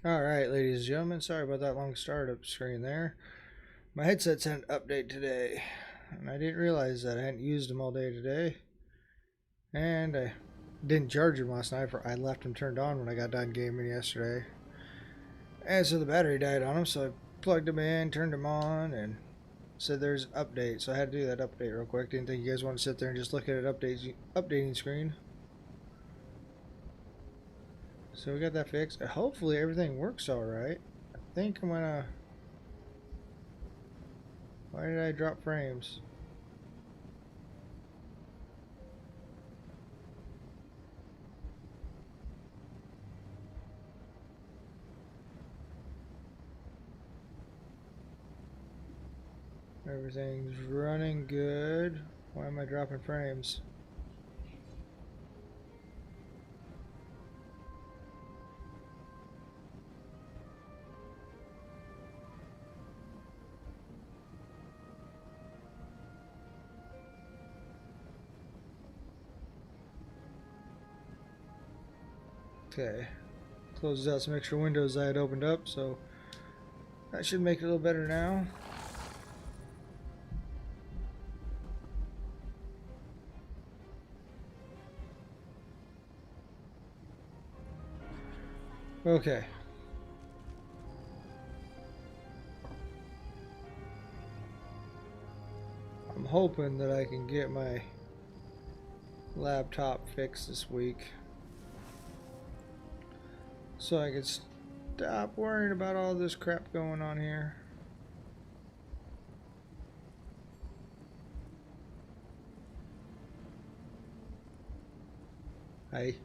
Alright, ladies and gentlemen, sorry about that long startup screen there. My headset's had an update today, and I didn't realize that I hadn't used them all day today. And I didn't charge them last night, for I left them turned on when I got done gaming yesterday. And so the battery died on them, so I plugged them in, turned them on, and said there's an update. So I had to do that update real quick. Didn't think you guys want to sit there and just look at an updating screen. So we got that fixed. Hopefully everything works alright. I think I'm gonna... Why did I drop frames? Everything's running good. Why am I dropping frames? Okay, closes out some extra windows I had opened up, so that should make it a little better now. Okay. I'm hoping that I can get my laptop fixed this week, so I can stop worrying about all this crap going on here. Hi.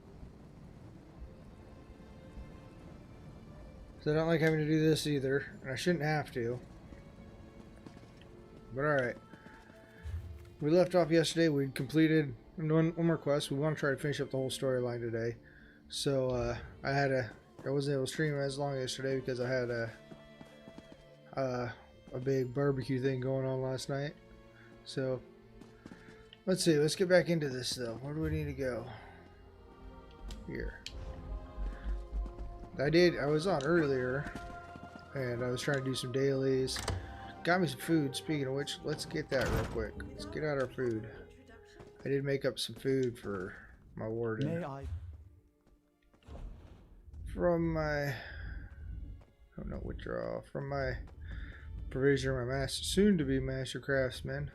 So I don't like having to do this either, and I shouldn't have to. But alright. We left off yesterday. We completed one more quest. We want to try to finish up the whole storyline today. So I wasn't able to stream as long yesterday because I had a big barbecue thing going on last night. So let's see. Let's get back into this though. Where do we need to go? Here. I was on earlier, and I was trying to do some dailies. Got me some food. Speaking of which, let's get that real quick. Let's get out our food. I did make up some food for my warden. May I? From my, withdrawal. From my provisioner, my master, soon to be master craftsman.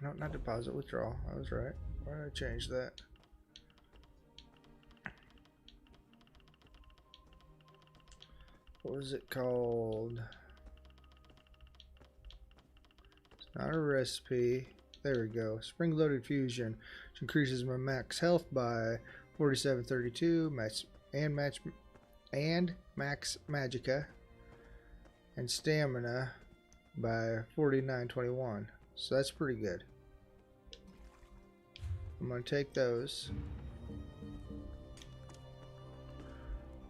No, not deposit, withdrawal. I was right. Why did I change that? What was it called? It's not a recipe. There we go. Spring loaded fusion, which increases my max health by 4732, max magicka, and stamina by 4921. So that's pretty good. I'm gonna take those.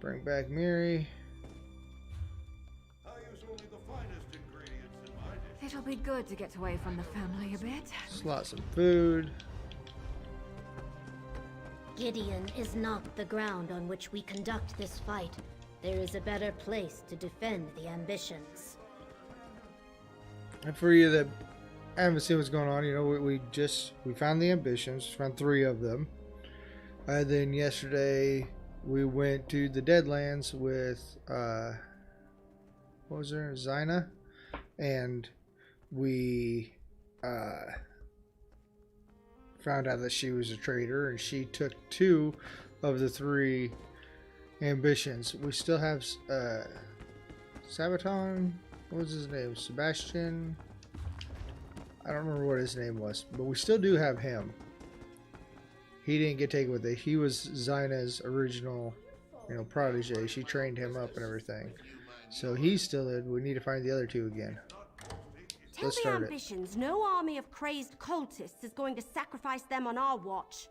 Bring back Miri. It'll be good to get away from the family a bit. Slot some food. Gideon is not the ground on which we conduct this fight. There is a better place to defend the ambitions. And for you that haven't seen what's going on, you know, we found the ambitions, found 3 of them. Then yesterday we went to the Deadlands with what was her, Zyna, and we found out that she was a traitor, and she took 2 of the 3 ambitions. We still have Sabaton. What was his name? Sebastian. I don't remember what his name was, but we still do have him. He didn't get taken with it. He was Xyna's original, protege. She trained him up and everything. So he's still in. We need to find the other two again. Tell the ambitions no army of crazed cultists is going to sacrifice them on our watch.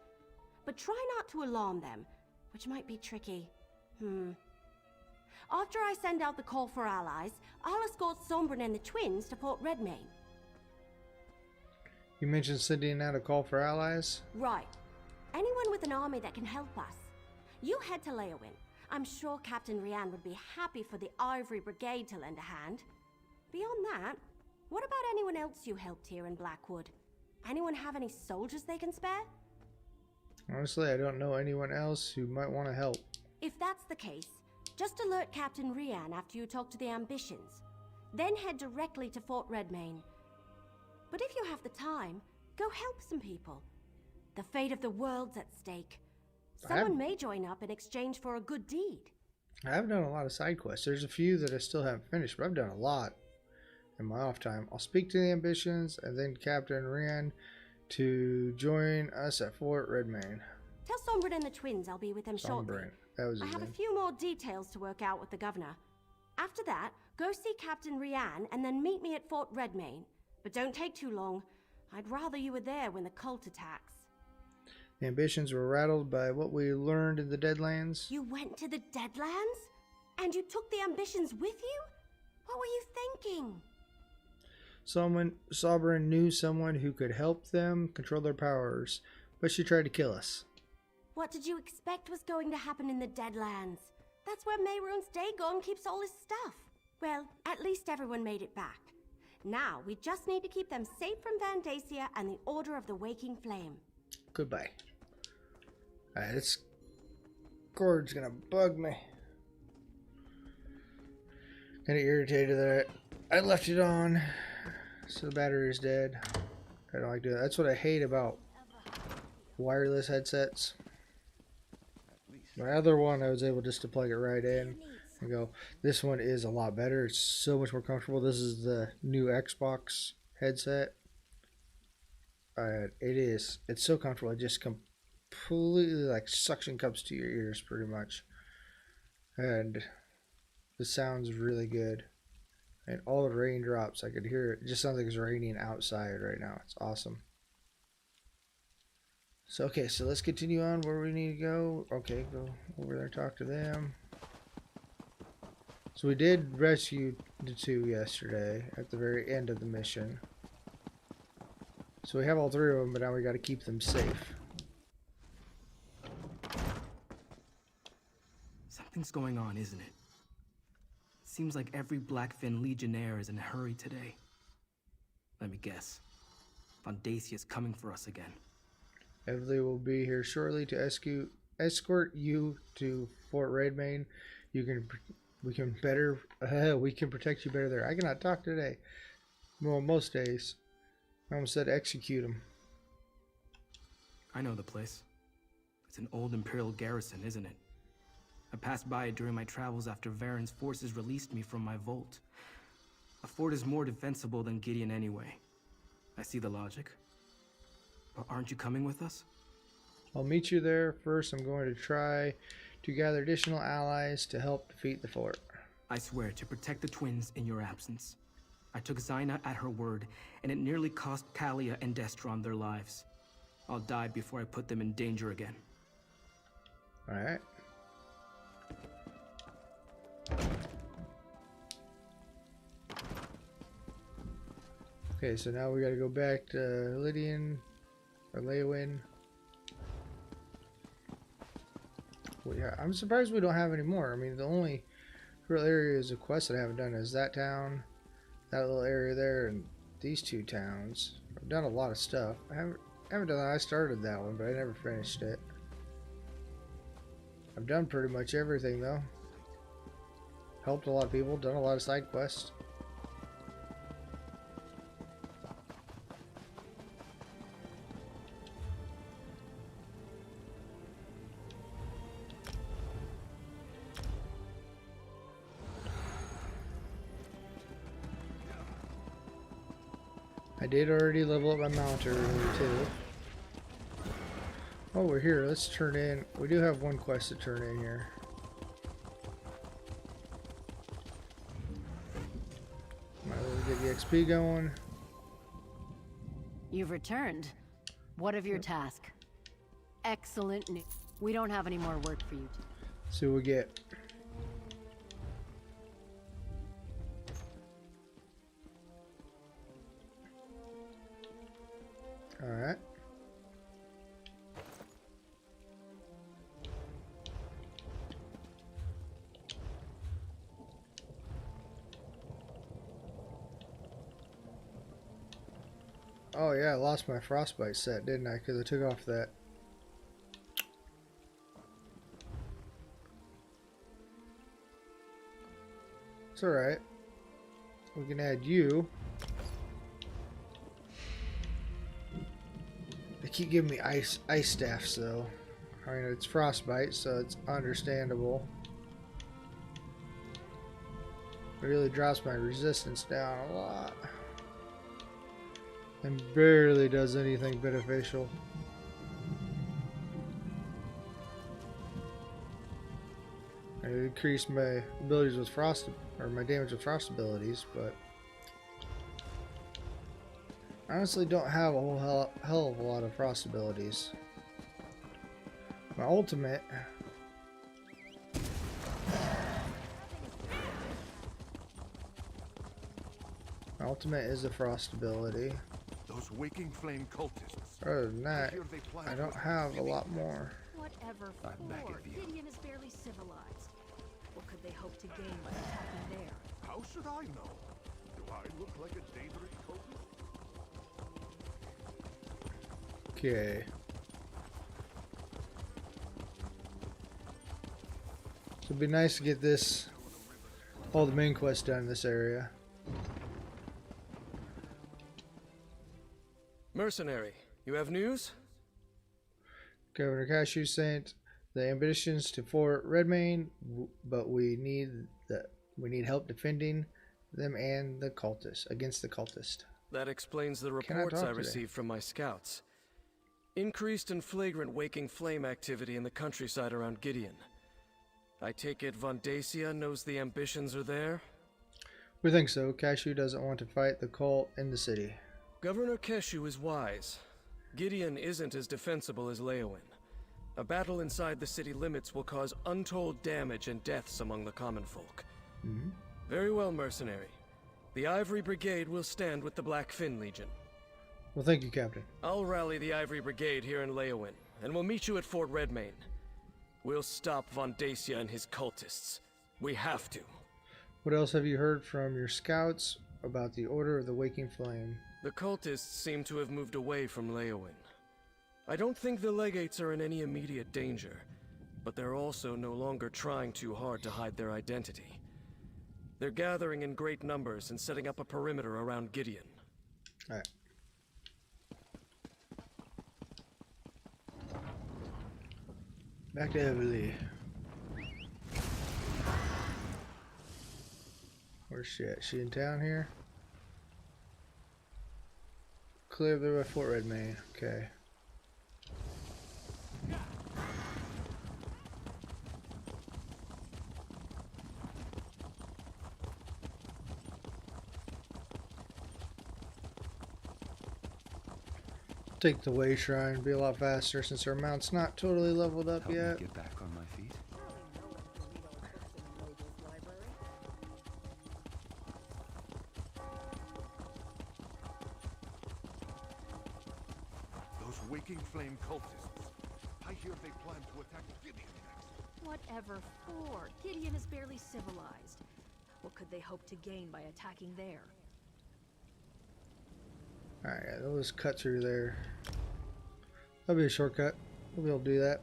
But try not to alarm them, which might be tricky. After I send out the call for allies, I'll escort Sombrin and the twins to Fort Redmayne. You mentioned sending out a call for allies? Right. Anyone with an army that can help us. You head to Leowin. I'm sure Captain Rian would be happy for the Ivory Brigade to lend a hand. Beyond that, what about anyone else you helped here in Blackwood? Anyone have any soldiers they can spare? Honestly, I don't know anyone else who might want to help. If that's the case, just alert Captain Rian after you talk to the ambitions. Then head directly to Fort Redmayne. But if you have the time, go help some people. The fate of the world's at stake. Someone may join up in exchange for a good deed. I have done a lot of side quests. There's a few that I still haven't finished, but I've done a lot in my off time. I'll speak to the ambitions and then Captain Rian to join us at Fort Redmayne. Tell Sombrin and the twins I'll be with them shortly. That was his I have name. a few more details to work out with the governor. After that, go see Captain Rian and then meet me at Fort Redmayne. But don't take too long. I'd rather you were there when the cult attacks. The ambitions were rattled by what we learned in the Deadlands. You went to the Deadlands? And you took the ambitions with you? What were you thinking? Sovereign knew someone who could help them control their powers, but she tried to kill us. What did you expect was going to happen in the Deadlands? That's where Mehrunes Dagon keeps all his stuff. Well, at least everyone made it back. Now, we just need to keep them safe from Vandacia and the Order of the Waking Flame. Goodbye. Alright, this cord's gonna bug me. Kinda irritated that I left it on, so the battery is dead. I don't like doing that. That's what I hate about wireless headsets. My other one, I was able just to plug it right in and go. This one is a lot better. It's so much more comfortable. This is the new Xbox headset. It's so comfortable. It just completely like suction cups to your ears pretty much. And the sound's really good. And all the raindrops, I could hear it. It just sounds like it's raining outside right now. It's awesome. So, okay, so let's continue on where we need to go. Okay, go over there, talk to them. So we did rescue the two yesterday at the very end of the mission. So we have all three of them, but now we got to keep them safe. Something's going on, isn't it? Seems like every Blackfin Legionnaire is in a hurry today. Let me guess. Vandacia's coming for us again. Everly will be here shortly to escort you to Fort Redmayne. We can protect you better there. I cannot talk today. Well, most days. I almost said execute him. I know the place. It's an old Imperial garrison, isn't it? I passed by it during my travels after Varen's forces released me from my vault. A fort is more defensible than Gideon anyway. I see the logic. But aren't you coming with us? I'll meet you there. First, I'm going to try to gather additional allies to help defeat the fort. I swear to protect the twins in your absence. I took Xyna at her word, and it nearly cost Kalia and Destron their lives. I'll die before I put them in danger again. Alright. Okay, so now we gotta go back to Lydian, or Leowin. Well, yeah, I'm surprised we don't have any more. I mean, the only real areas of quests that I haven't done is that town, that little area there, and these two towns. I've done a lot of stuff. I haven't done that. I started that one, but I never finished it. I've done pretty much everything, though. Helped a lot of people, done a lot of side quests. I did already level up my mount earlier too. Oh, we're here. Let's turn in. We do have one quest to turn in here. Might as well get the XP going. You've returned. What of your task? Excellent news. We don't have any more work for you to. See what we get. Alright. Oh yeah, I lost my frostbite set, didn't I? Because I took off that. It's alright. We can add you. They keep giving me ice staffs though. I mean, it's frostbite, so it's understandable. It really drops my resistance down a lot. And barely does anything beneficial. I increased my abilities with frost, or my damage with frost abilities, but I honestly don't have a whole hell of a lot of frost abilities. My ultimate is a frost ability. Those waking flame cultists. Other than that, I don't have a lot more. Whatever for? Gideon is barely civilized. What could they hope to gain by attacking there? How should I know? Do I look like a dangerous cultist? Okay. So it'd be nice to get this, all the main quests done in this area. Mercenary, you have news? Governor Cashew sent the ambitions to Fort Redmayne, but we need help defending them and the cultists against the cultist. That explains the reports I received from my scouts. Increased and flagrant waking flame activity in the countryside around Gideon. I take it Von Dacia knows the ambitions are there? We think so. Cashew doesn't want to fight the cult in the city. Governor Keshu is wise. Gideon isn't as defensible as Leowin. A battle inside the city limits will cause untold damage and deaths among the common folk. Very well, mercenary. The Ivory Brigade will stand with the Black Fin Legion. Well, thank you, Captain. I'll rally the Ivory Brigade here in Leowin, and we'll meet you at Fort Redmayne. We'll stop Von Dacia and his cultists. We have to. What else have you heard from your scouts about the Order of the Waking Flame? The cultists seem to have moved away from Leowin. I don't think the legates are in any immediate danger, but they're also no longer trying too hard to hide their identity. They're gathering in great numbers and setting up a perimeter around Gideon. Alright. Back to Everly. Where's she at? She in town here? Clear there by Fort Redmayne. Okay. Take the way shrine, be a lot faster since our mount's not totally leveled up Help yet. me get back on my feet. Those waking flame cultists. I hear they plan to attack Gideon next. Whatever for? Gideon is barely civilized. What could they hope to gain by attacking there? Alright, we'll just cut through there. That'll be a shortcut. We'll be able to do that.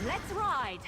Let's ride!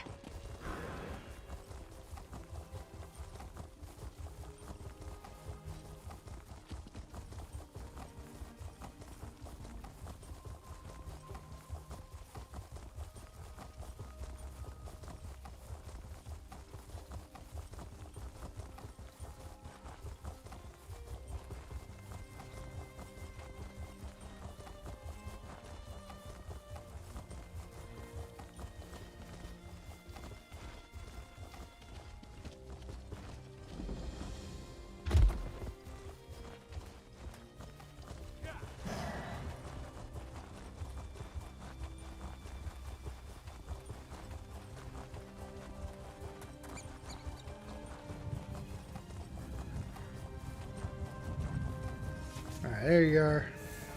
there you are.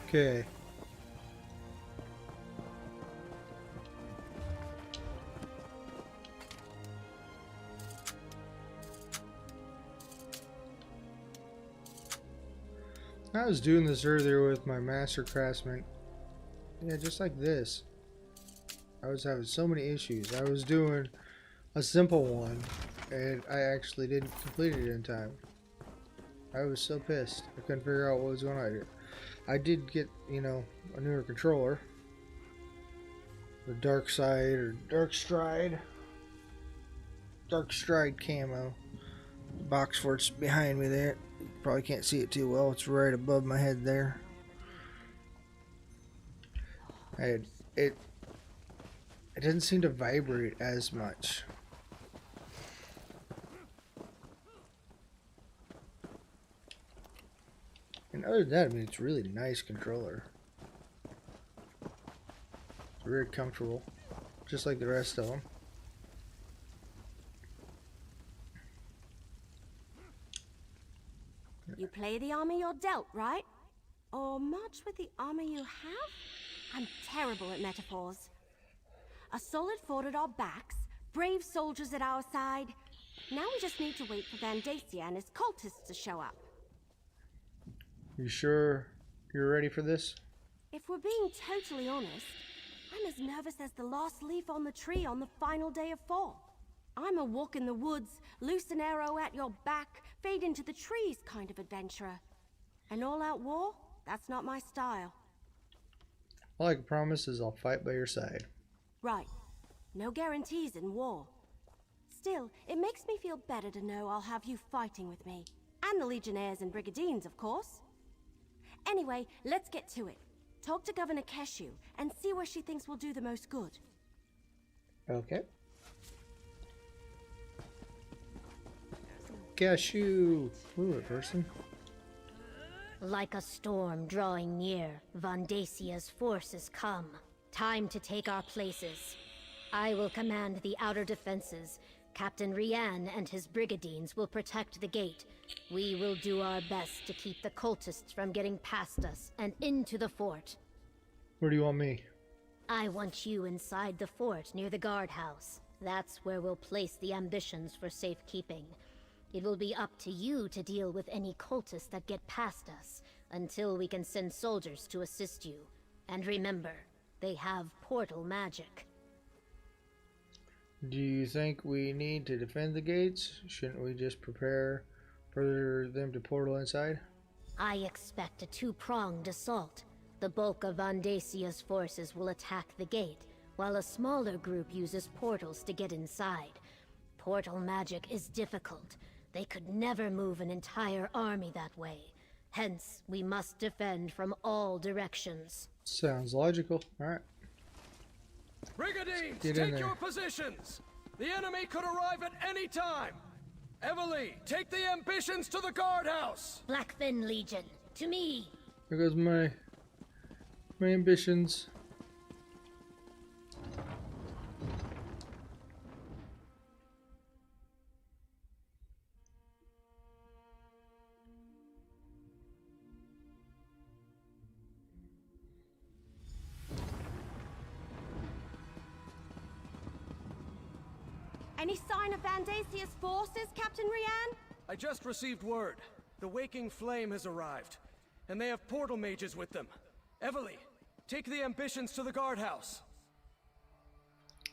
Okay. I was doing this earlier with my master craftsman. Yeah, just like this. I was having so many issues. I was doing a simple one, and I actually didn't complete it in time. I was so pissed. I couldn't figure out what was going on. I did get, you know, a newer controller. The Dark Side or Dark Stride. Dark Stride camo. The box for it's behind me there. You probably can't see it too well. It's right above my head there. It didn't seem to vibrate as much. And other than that, I mean, it's a really nice controller. It's very comfortable, just like the rest of them. You play the armor you're dealt, right? Or march with the armor you have? I'm terrible at metaphors. A solid fort at our backs, brave soldiers at our side. Now we just need to wait for Vandacia and his cultists to show up. You sure you're ready for this? If we're being totally honest, I'm as nervous as the last leaf on the tree on the final day of fall. I'm a walk in the woods, loose an arrow at your back, fade into the trees kind of adventurer. An all-out war? That's not my style. All I can promise is I'll fight by your side. Right. No guarantees in war. Still, it makes me feel better to know I'll have you fighting with me. And the Legionnaires and Brigandines, of course. Anyway, let's get to it. Talk to Governor Keshu and see where she thinks will do the most good. Okay. Keshu! Ooh, a person. Like a storm drawing near, Vandacia's forces come. Time to take our places. I will command the outer defenses. Captain Rian and his brigadines will protect the gate. We will do our best to keep the cultists from getting past us and into the fort. Where do you want me? I want you inside the fort near the guardhouse. That's where we'll place the ambitions for safekeeping. It will be up to you to deal with any cultists that get past us, until we can send soldiers to assist you. And remember, they have portal magic. Do you think we need to defend the gates? Shouldn't we just prepare for them to portal inside? I expect a two-pronged assault. The bulk of Vandacia's forces will attack the gate, while a smaller group uses portals to get inside. Portal magic is difficult. They could never move an entire army that way. Hence, we must defend from all directions. Sounds logical. Alright. Brigandines, Get in take there. your positions! The enemy could arrive at any time! Evely, take the ambitions to the guardhouse! Blackfin Legion, to me! There goes my ambitions. Any sign of Vandacia's forces, Captain Rian? I just received word. The Waking Flame has arrived, and they have portal mages with them. Evely, take the ambitions to the guardhouse.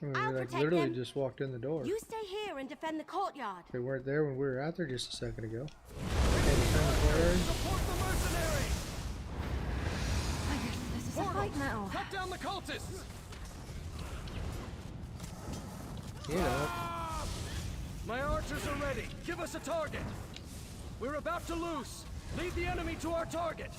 I mean, I'll we like protect literally them. just walked in the door. You stay here and defend the courtyard. They weren't there when we were out there just a second ago. Support the mercenaries! I guess this is a Portals, fight now. cut down the cultists! You know, My archers are ready. Give us a target. We're about to loose. Lead the enemy to our target.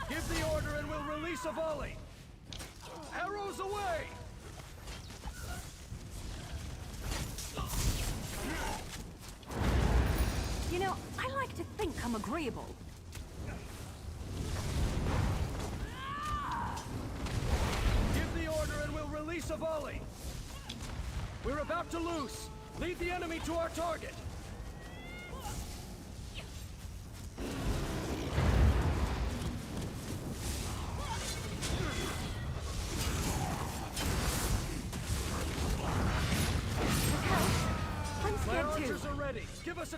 Give the order and we'll release a volley. Arrows away! You know, I like to think I'm agreeable. Give the order and we'll release Release a volley. We're about to loose. Lead the enemy to our target. I'm My scared too. archers are ready. Give us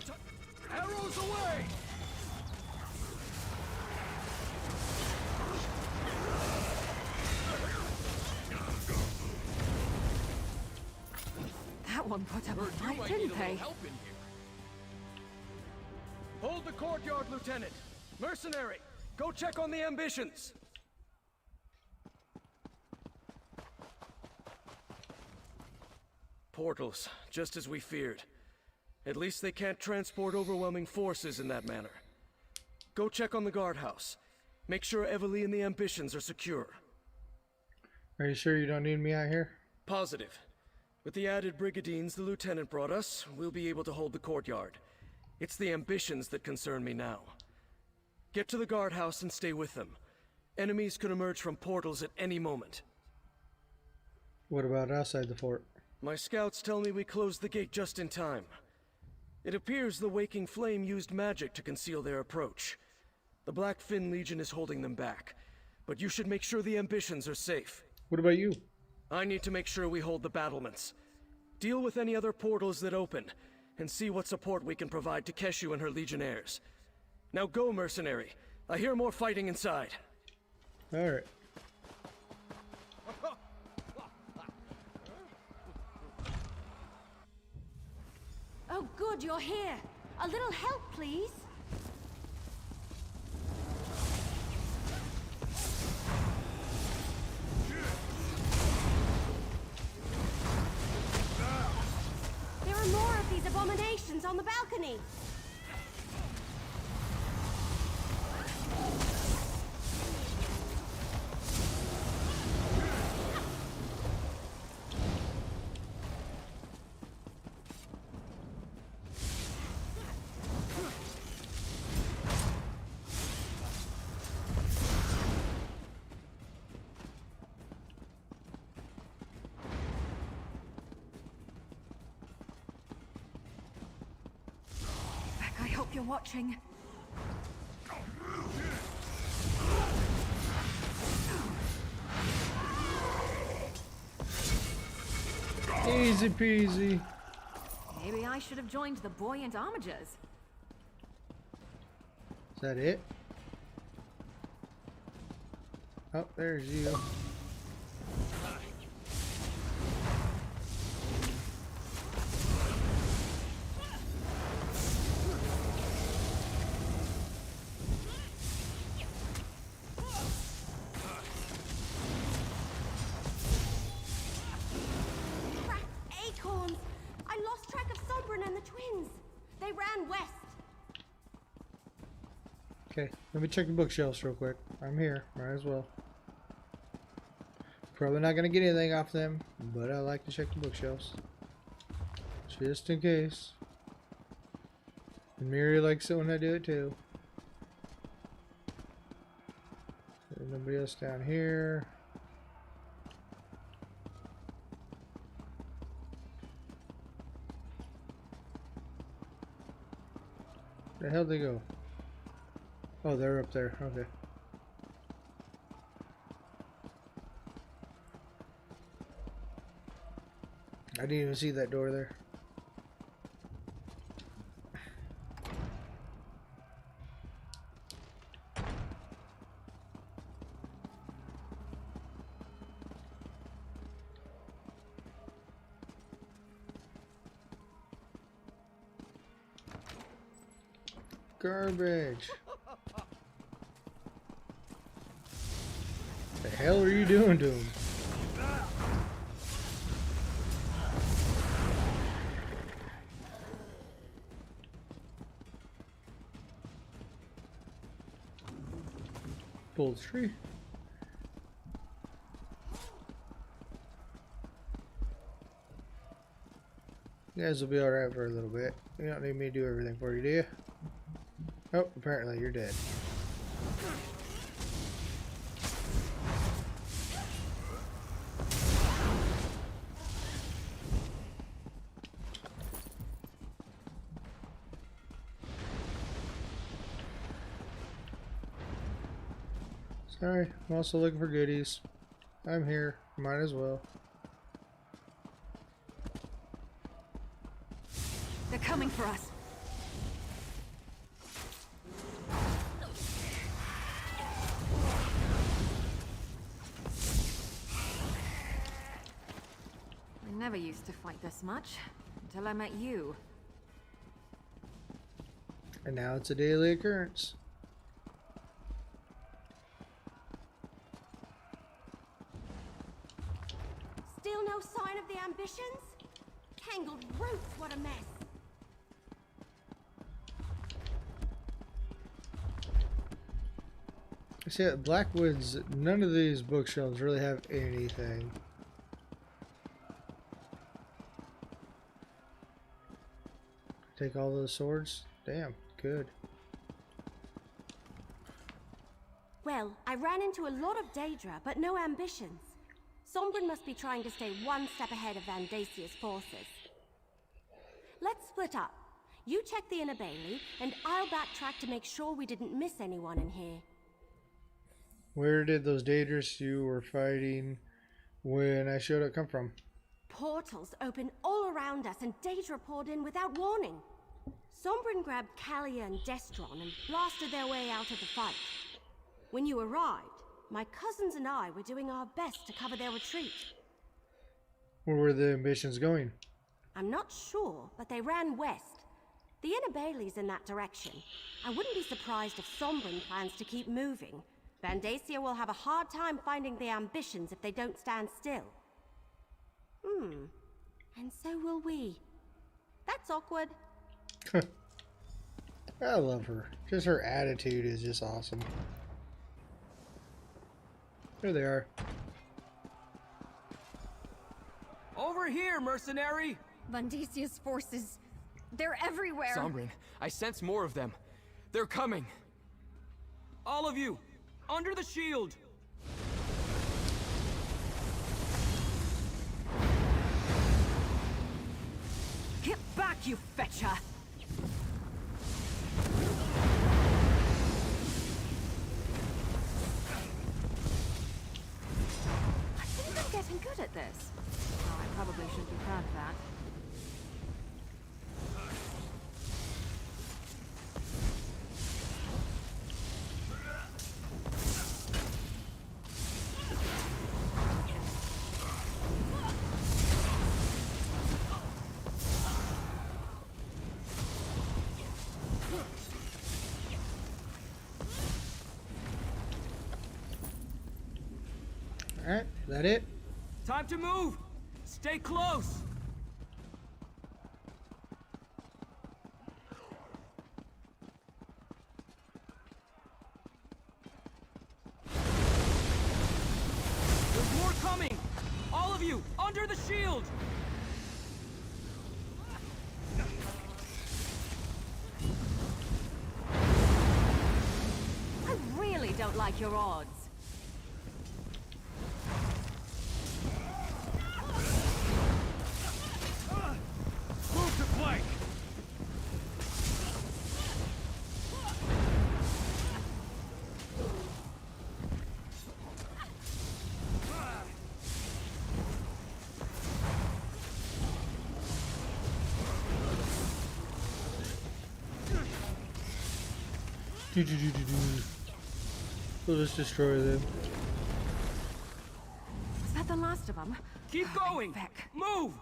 arrows away! That one put up a You fight, might need didn't a little they? help in here. Hold the courtyard, Lieutenant. Mercenary, go check on the ambitions. Portals, just as we feared. At least they can't transport overwhelming forces in that manner. Go check on the guardhouse. Make sure Evely and the ambitions are secure. Are you sure you don't need me out here? Positive. With the added brigadines the lieutenant brought us, we'll be able to hold the courtyard. It's the ambitions that concern me now. Get to the guardhouse and stay with them. Enemies could emerge from portals at any moment. What about outside the fort? My scouts tell me we closed the gate just in time. It appears the Waking Flame used magic to conceal their approach. The Blackfin Legion is holding them back, but you should make sure the ambitions are safe. What about you? I need to make sure we hold the battlements. Deal with any other portals that open, and see what support we can provide to Keshu and her legionnaires. Now go, mercenary. I hear more fighting inside. Alright. Oh, good, you're here. A little help, please. There are more of these abominations on the balcony. Beck, I hope you're watching. Easy peasy. Maybe I should have joined the buoyant hommages. Is that it? Oh, there's you. Cracked acorns. I lost track of Sombrin and the twins. They ran west. Okay, let me check the bookshelves real quick. I'm here, might as well. Probably not gonna get anything off them, but I like to check the bookshelves. Just in case. And Miri likes it when I do it too. There's nobody else down here. Where the hell did they go? Oh, they're up there. Okay. I didn't even see that door there. Garbage. The hell are you doing to him? Pull the tree. You guys will be alright for a little bit. You don't need me to do everything for you, do you? Oh, apparently you're dead. Sorry, I'm also looking for goodies. I'm here. Might as well. They're coming for us. I never used to fight this much until I met you. And now it's a daily occurrence. Still no sign of the ambitions? Tangled roots, what a mess. See, at Blackwoods, none of these bookshelves really have anything. Take all those swords? Damn, good. Well, I ran into a lot of Daedra, but no ambitions. Sombrin must be trying to stay one step ahead of Vandasia's forces. Let's split up. You check the inner bailey, and I'll backtrack to make sure we didn't miss anyone in here. Where did those Daedras you were fighting when I showed up come from? Portals open all around us, and Daedra poured in without warning. Sombrin grabbed Kalia and Destron and blasted their way out of the fight. When you arrived, my cousins and I were doing our best to cover their retreat. Where were the ambitions going? I'm not sure, but they ran west. The inner bailey's in that direction. I wouldn't be surprised if Sombrin plans to keep moving. Vandacia will have a hard time finding the ambitions if they don't stand still. And so will we. That's awkward. I love her. Just her attitude is just awesome. There they are. Over here, mercenary! Vandasia's forces. They're everywhere. Sombrin, I sense more of them. They're coming. All of you, under the shield! Get back, you fetcher! I think I'm getting good at this. Oh, I probably shouldn't be proud of that. Alright, is that it? Time to move! Stay close! There's more coming! All of you, under the shield! I really don't like your odds. Move to flank! We'll just destroy them. Is that the last of them? Keep going! Feck. Move!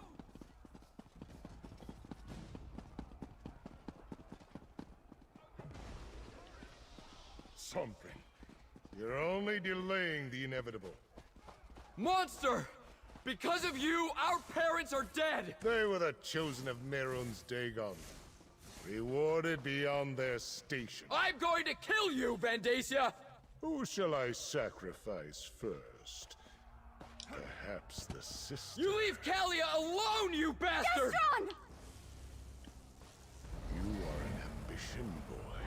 Sombrin, you're only delaying the inevitable. Monster! Because of you, our parents are dead! They were the chosen of Merun's Dagon, rewarded beyond their station. I'm going to kill you, Vandacia! Who shall I sacrifice first? Perhaps the sister. You leave Kalia alone, you bastard! Destron! You are an ambition boy.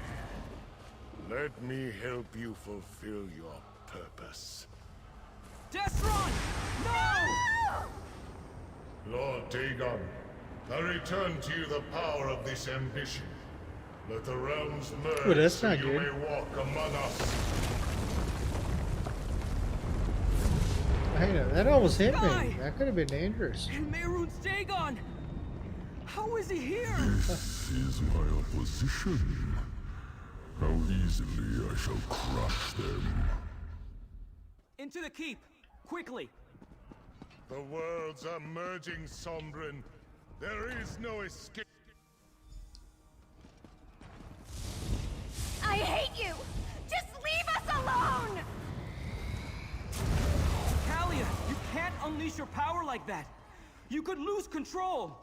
Let me help you fulfill your purpose. Destron! No! Lord Dagon, I return to you the power of this ambition. Let the realms merge Ooh, that's so not you good. may walk among us. I know, that almost hit me. Sky! That could have been dangerous. Mehrunes Dagon! How is he here? This is my opposition. How easily I shall crush them. Into the keep! Quickly! The worlds are merging, Sombrin. There is no escape. I hate you! Just leave us alone! Kalia, you can't unleash your power like that! You could lose control!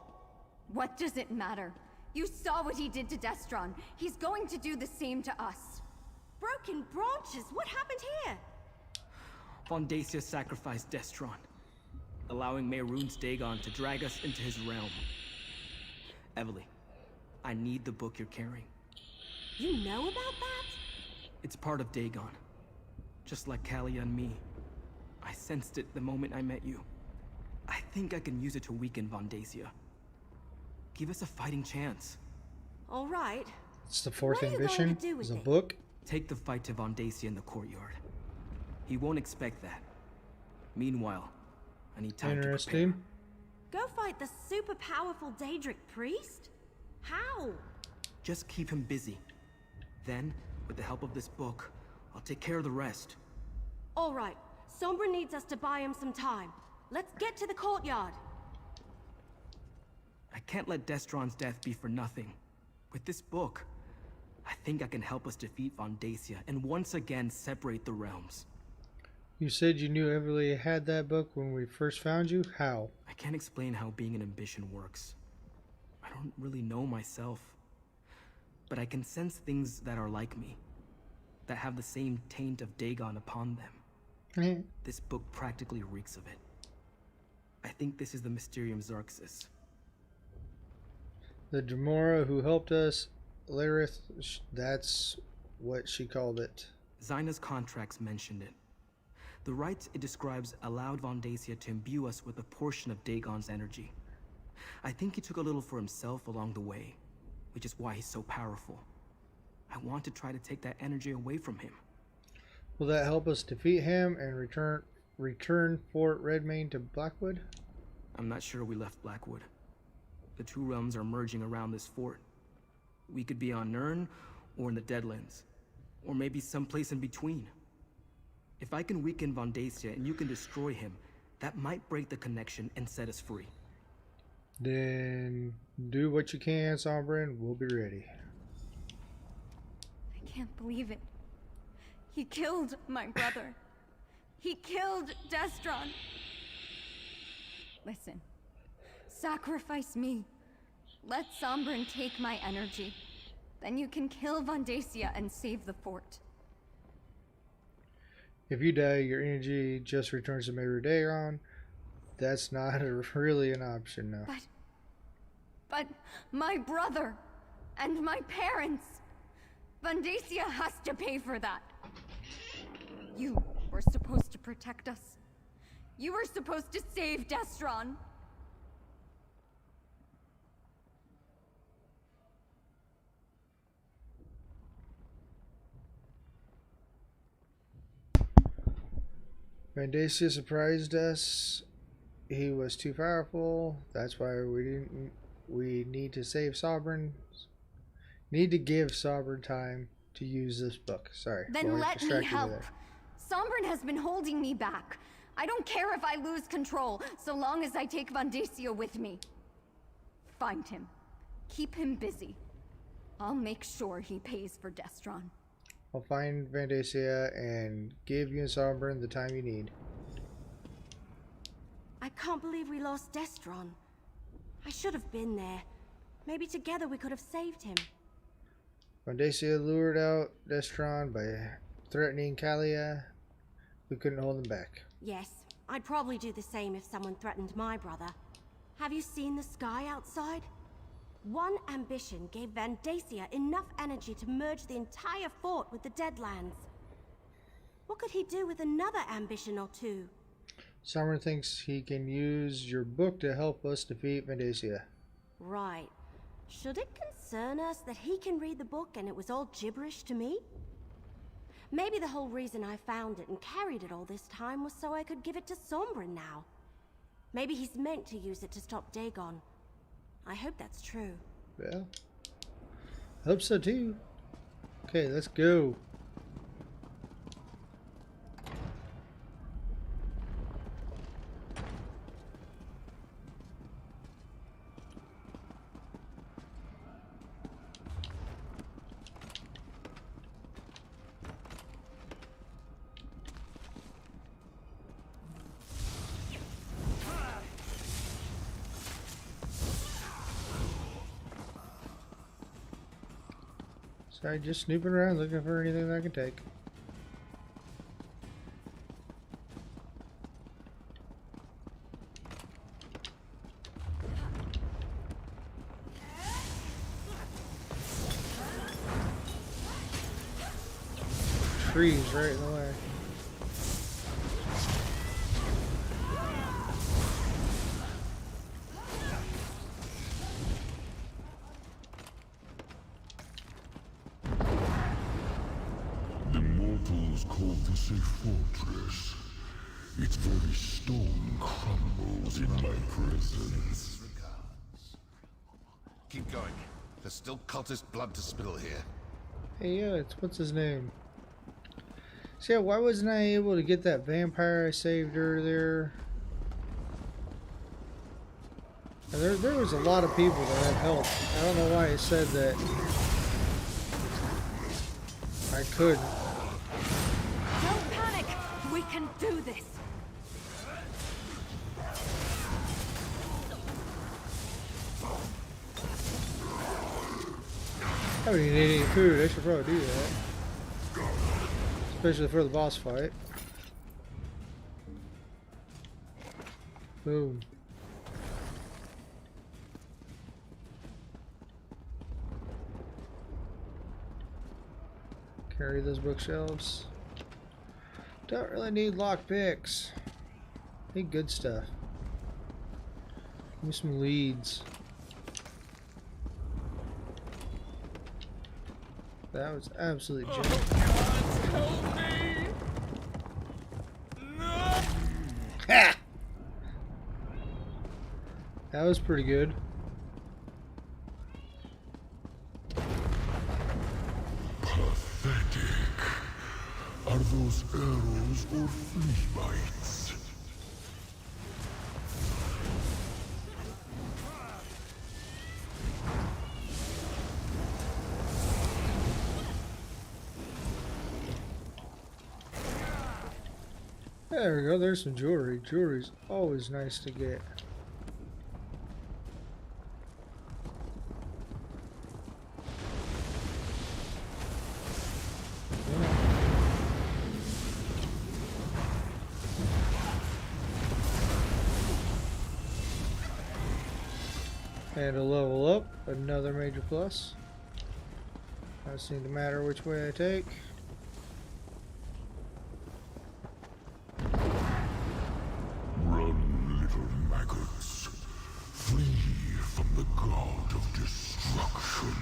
What does it matter? You saw what he did to Destron. He's going to do the same to us. Broken branches, what happened here? Vondacia sacrificed Destron, allowing Mehrunes Dagon to drag us into his realm. Evely, I need the book you're carrying. You know about that? It's part of Dagon. Just like Kalia and me. I sensed it the moment I met you. I think I can use it to weaken Vondacia. Give us a fighting chance. All right. It's the fourth What are you going ambition. to do with Is a it? book. Take the fight to Vondacia in the courtyard. He won't expect that. Meanwhile, I need time to Interesting. Go fight the super powerful Daedric priest? How? Just keep him busy. Then, with the help of this book, I'll take care of the rest. All right. Sombra needs us to buy him some time. Let's get to the courtyard. I can't let Destron's death be for nothing. With this book, I think I can help us defeat Vondacia and once again separate the realms. You said you knew Everly had that book when we first found you? How? I can't explain how being an ambition works. I don't really know myself. But I can sense things that are like me, that have the same taint of Dagon upon them. This book practically reeks of it. I think this is the Mysterium Xarxis. The Dremora who helped us, Larith, that's what she called it. Zaina's contracts mentioned it. The rites it describes allowed Vondacia to imbue us with a portion of Dagon's energy. I think he took a little for himself along the way, which is why he's so powerful. I want to try to take that energy away from him. Will that help us defeat him and return Fort Redmane to Blackwood? I'm not sure we left Blackwood. The two realms are merging around this fort. We could be on Nirn, or in the Deadlands, or maybe someplace in between. If I can weaken Vondacia and you can destroy him, that might break the connection and set us free. Then do what you can, Sombrin. We'll be ready. I can't believe it. He killed my brother. He killed Destron. Listen. Sacrifice me. Let Sombrin take my energy. Then you can kill Vondacia and save the fort. If you die, your energy just returns to Mehrunes. That's not really an option now. But my brother and my parents. Vondacia has to pay for that. You were supposed to protect us. You were supposed to save Destron. Vondacia surprised us. He was too powerful. That's why we need to save Sombrin. Need to give Sombrin time to use this book. Sorry. Then let me help. Sombrin has been holding me back. I don't care if I lose control, so long as I take Vondacia with me. Find him. Keep him busy. I'll make sure he pays for Destron. I'll find Vondacia and give you and Sombrin the time you need. I can't believe we lost Destron. I should have been there. Maybe together we could have saved him. Vondacia lured out Destron by threatening Kalia. We couldn't hold him back. Yes, I'd probably do the same if someone threatened my brother. Have you seen the sky outside? One ambition gave Vondacia enough energy to merge the entire fort with the Deadlands. What could he do with another ambition or two? Sombrin thinks he can use your book to help us defeat Vondacia. Right. Should it concern us that he can read the book and it was all gibberish to me? Maybe the whole reason I found it and carried it all this time was so I could give it to Sombrin now. Maybe he's meant to use it to stop Dagon. I hope that's true. Well, hope so too. Okay, let's go. Sorry, just snooping around looking for anything that I can take. Trees right in the way. Called this a fortress. Its very stone crumbles in my presence. Keep going. There's still cultist blood to spill here. Hey, yeah, it's what's his name? So yeah, why wasn't I able to get that vampire I saved earlier? There was a lot of people that had helped. I don't know why I said that I couldn't. Don't panic! We can do this! I don't even need any food. I should probably do that. Especially for the boss fight. Boom. Carry those bookshelves. Don't really need lockpicks. Need good stuff. Give me some leads. That was absolutely junk. Ha! That was pretty good. Pathetic. Are those arrows or flea bites? There we go, there's some jewelry. Jewelry's always nice to get. And a level up, another major plus. Doesn't seem to matter which way I take. Run, little maggots. Flee from the god of destruction.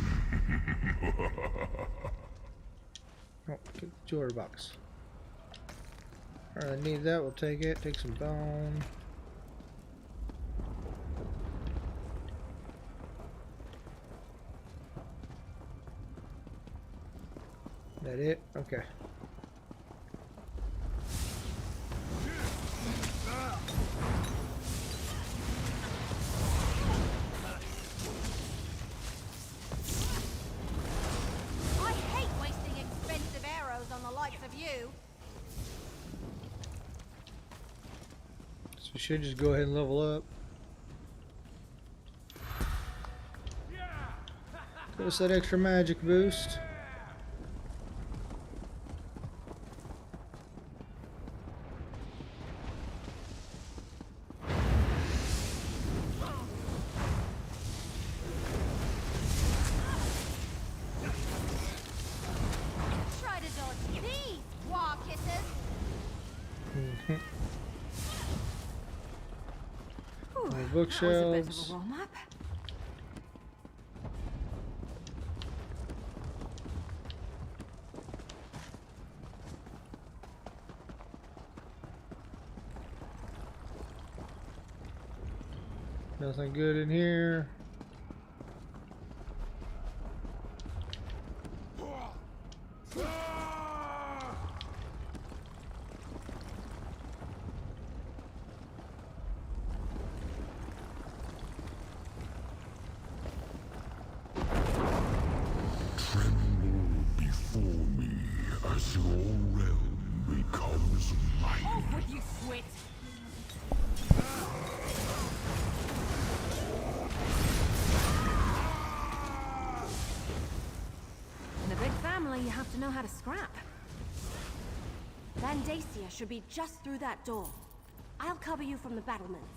Oh, get the jewelry box. Alright, I need that, we'll take it. Take some bone. That it? Okay. I hate wasting expensive arrows on the likes of you. So we should just go ahead and level up. Give us that extra magic boost. Try to dodge these, war kissers. My That was a bit of bookshelves. a warm-up. Nothing good in here. Tremble before me as your realm becomes mine. Off with you, Swit! In a big family, you have to know how to scrap. Vandacia should be just through that door. I'll cover you from the battlements.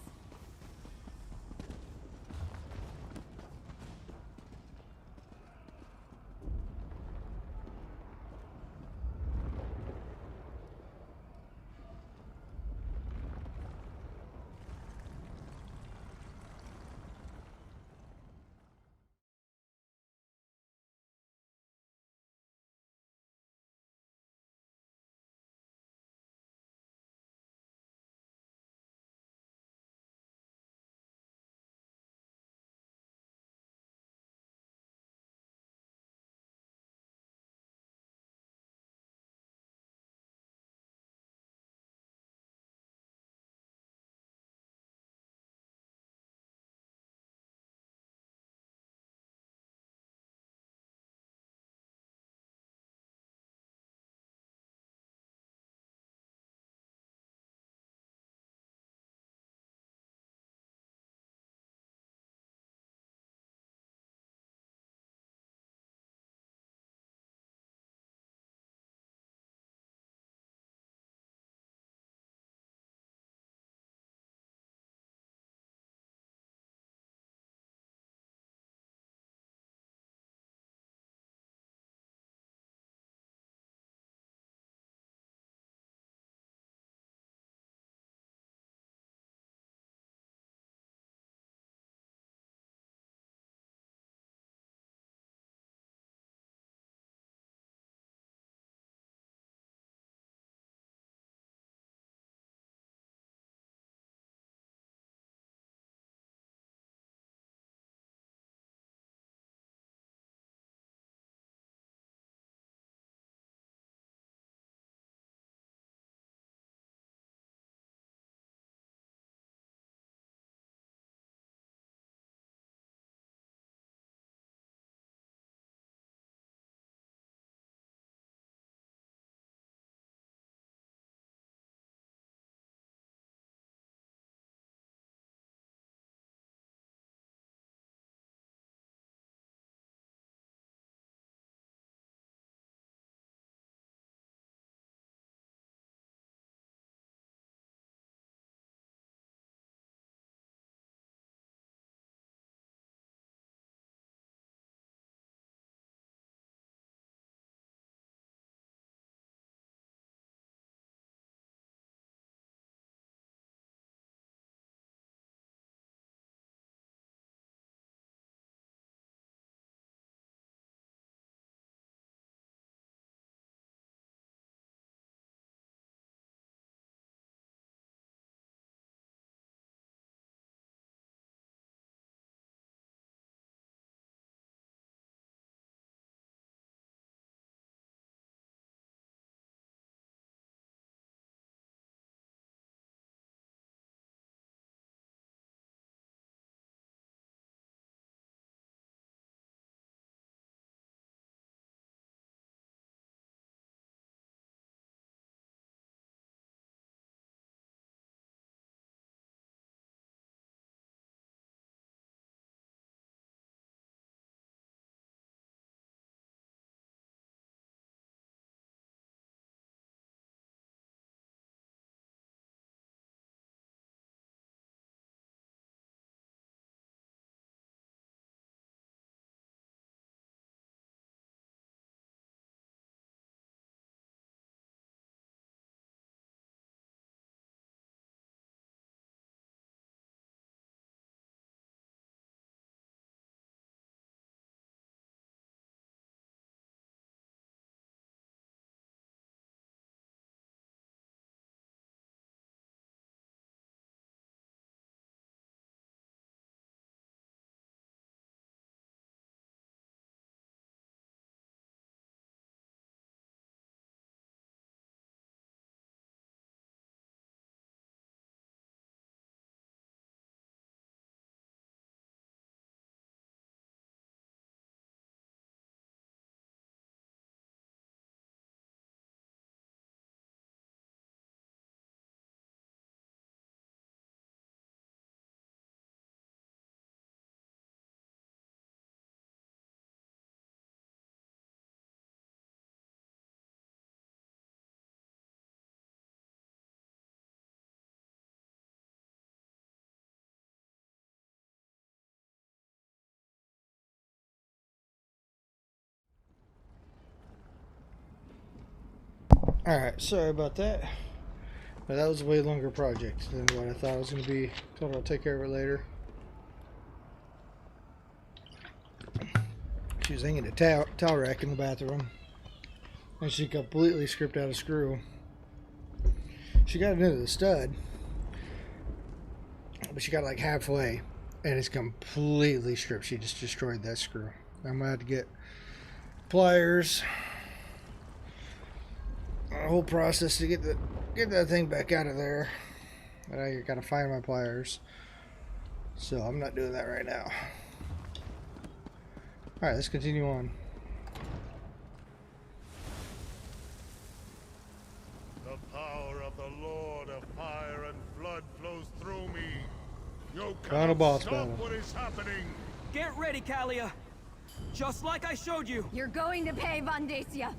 Alright, sorry about that. But that was a way longer project than what I thought it was going to be. Told her I'll take care of it later. She was hanging a towel rack in the bathroom. And she completely stripped out a screw. She got it into the stud. But she got like halfway. And it's completely stripped. She just destroyed that screw. I'm going to have to get pliers. A whole process to get that thing back out of there. But I gotta find my pliers. So I'm not doing that right now. Alright, let's continue on. The power of the Lord of Fire and Blood flows through me. You Final can't boss stop battle. what is happening. Get ready, Kalia. Just like I showed you. You're going to pay, Vandacia.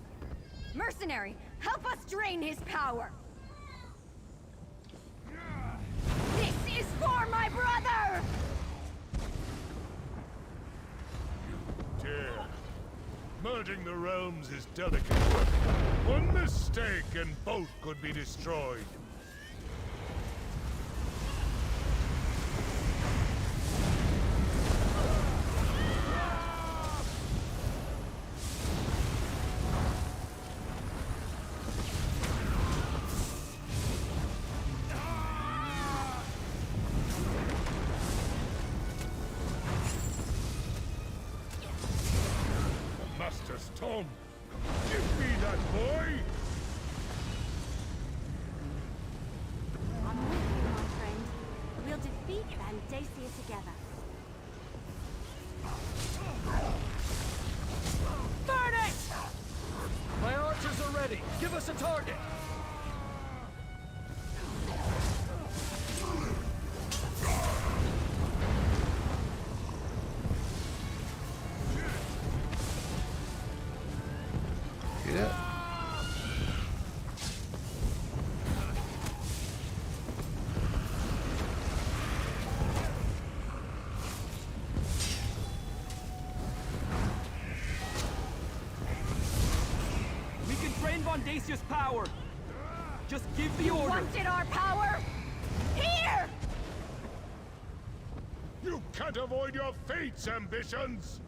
Mercenary, help us drain his power. This is for my brother! Dear, merging the realms is delicate. One mistake and both could be destroyed. Master's Tom, give me that boy! I'm with you, my friend. We'll defeat Vandacia together. Burn it! My archers are ready. Give us a target. Get up. We can drain Vandacia's power. Just give the order. Wanted our power? Here! You can't avoid your fate's ambitions!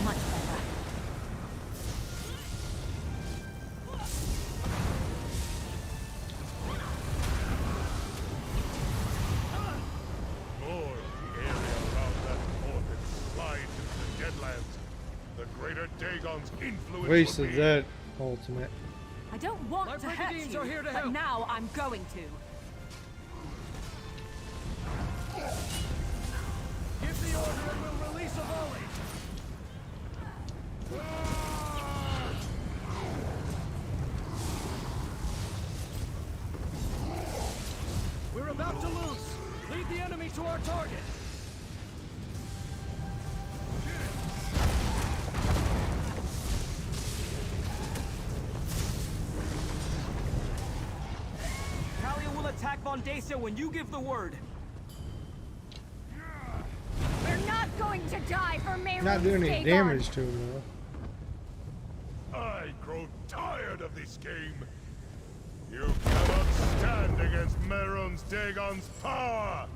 Much better. More of the area around that fort and slide into the Deadlands. The greater Dagon's influence will Wasted be. that ultimate. I don't want My to hurt brigadiers you, are here to but help. now I'm going to. Give the order and we'll release a volley. We're about to lose. Lead the enemy to our target. Kalia will attack Vandacia when you give the word. We're not going to die for Mary. Not doing any damage to him though. I grow tired of this game. You cannot stand against Meron's Dagon's power!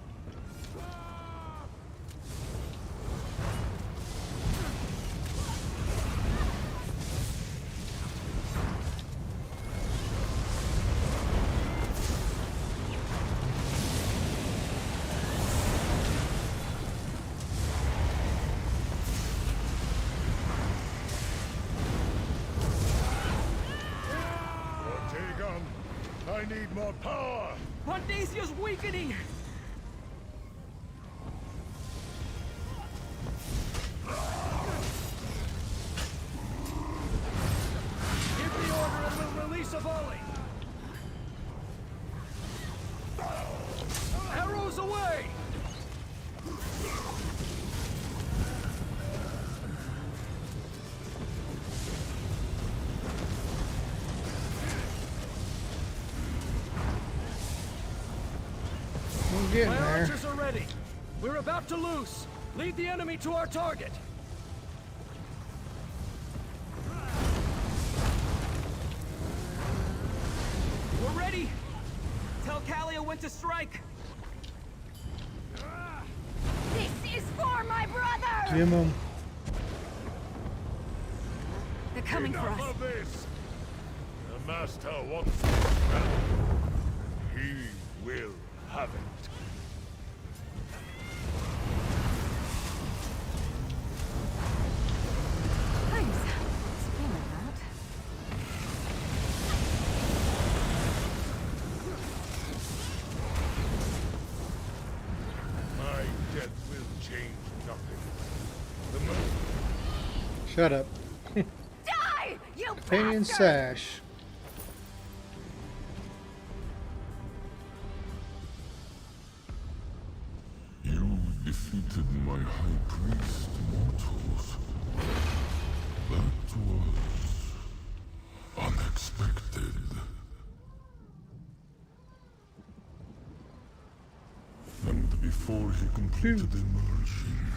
For Dagon, I need more power! Vandacia's weakening. Give the order and we'll release a volley. Arrows away! getting My there. archers are ready. We're about to loose. Lead the enemy to our target. We're ready! Tell Kalia when to strike! This is for my brother! Jim 'em. They're coming for us. Enough of this! The Master wants this battle. He will have it. Thanks. Something like that. My death will change nothing. The most Shut up. Die, you Opinion bastard! sash. You defeated my high priest, mortals. That was unexpected. And before he completed emerging,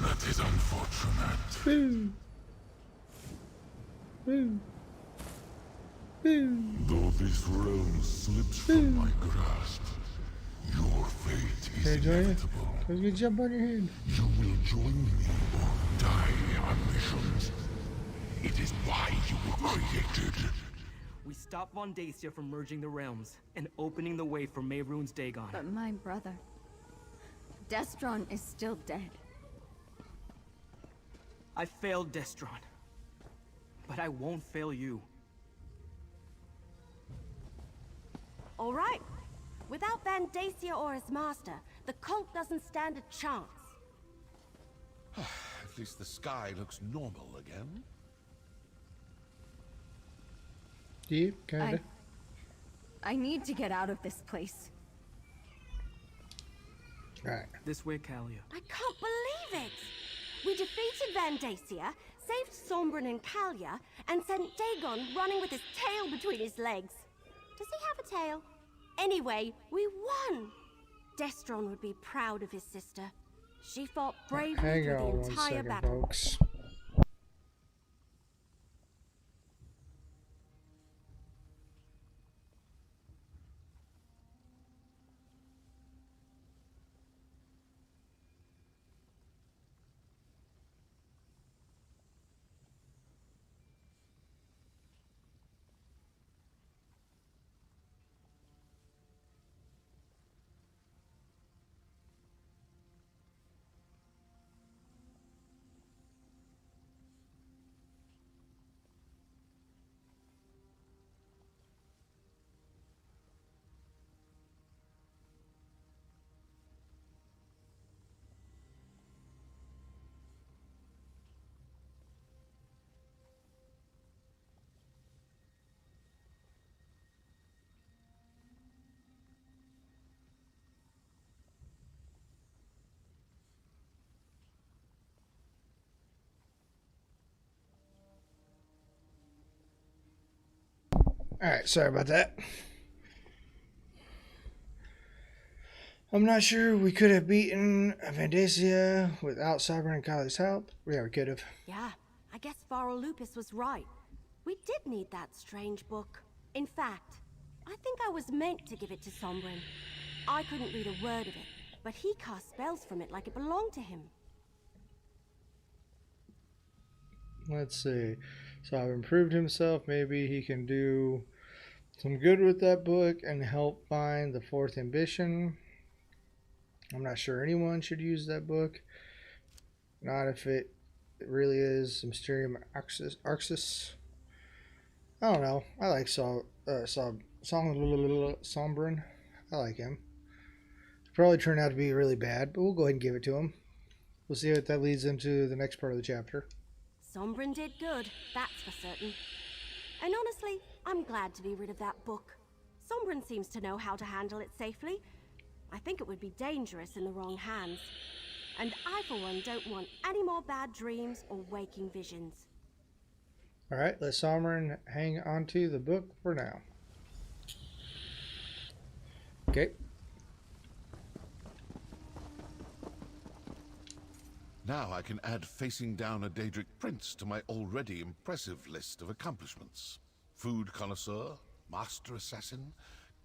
that is unfortunate. Boo. Boo. Boo. Though this realm slips from my grasp, your fate is Can I join you? inevitable. Let's get jump on your head. You will join me or die, ambitions. It is why you were created. We stop Vondacia from merging the realms and opening the way for Mehrunes Dagon. But my brother, Destron, is still dead. I failed Destron, but I won't fail you. All right. Without Vandacia or his master, the cult doesn't stand a chance. At least the sky looks normal again. Yeah, kinda. I need to get out of this place. Alright. This way, Kalia. I can't believe it! We defeated Vandacia, saved Sombrin and Kalia, and sent Dagon running with his tail between his legs. Does he have a tail? Anyway, we won! Destron would be proud of his sister. She fought bravely Hang through on the one entire second, battle. folks. Alright, sorry about that. I'm not sure we could have beaten Vandacia without Sovereign and Kali's help. Yeah, we could have. Yeah, I guess Varro Lupus was right. We did need that strange book. In fact, I think I was meant to give it to Sombrin. I couldn't read a word of it, but he cast spells from it like it belonged to him. Let's see. So I've improved himself. Maybe he can do some good with that book and help find the fourth ambition. I'm not sure anyone should use that book. Not if it really is Mysterium Arxis. I don't know. I like Sombrin. I like him. Probably turned out to be really bad, but we'll go ahead and give it to him. We'll see what that leads into the next part of the chapter. Sombrin did good, that's for certain. And honestly, I'm glad to be rid of that book. Sombrin seems to know how to handle it safely. I think it would be dangerous in the wrong hands. And I, for one, don't want any more bad dreams or waking visions. Alright, let Sombrin hang on to the book for now. Okay. Now I can add facing down a Daedric prince to my already impressive list of accomplishments. Food connoisseur, master assassin,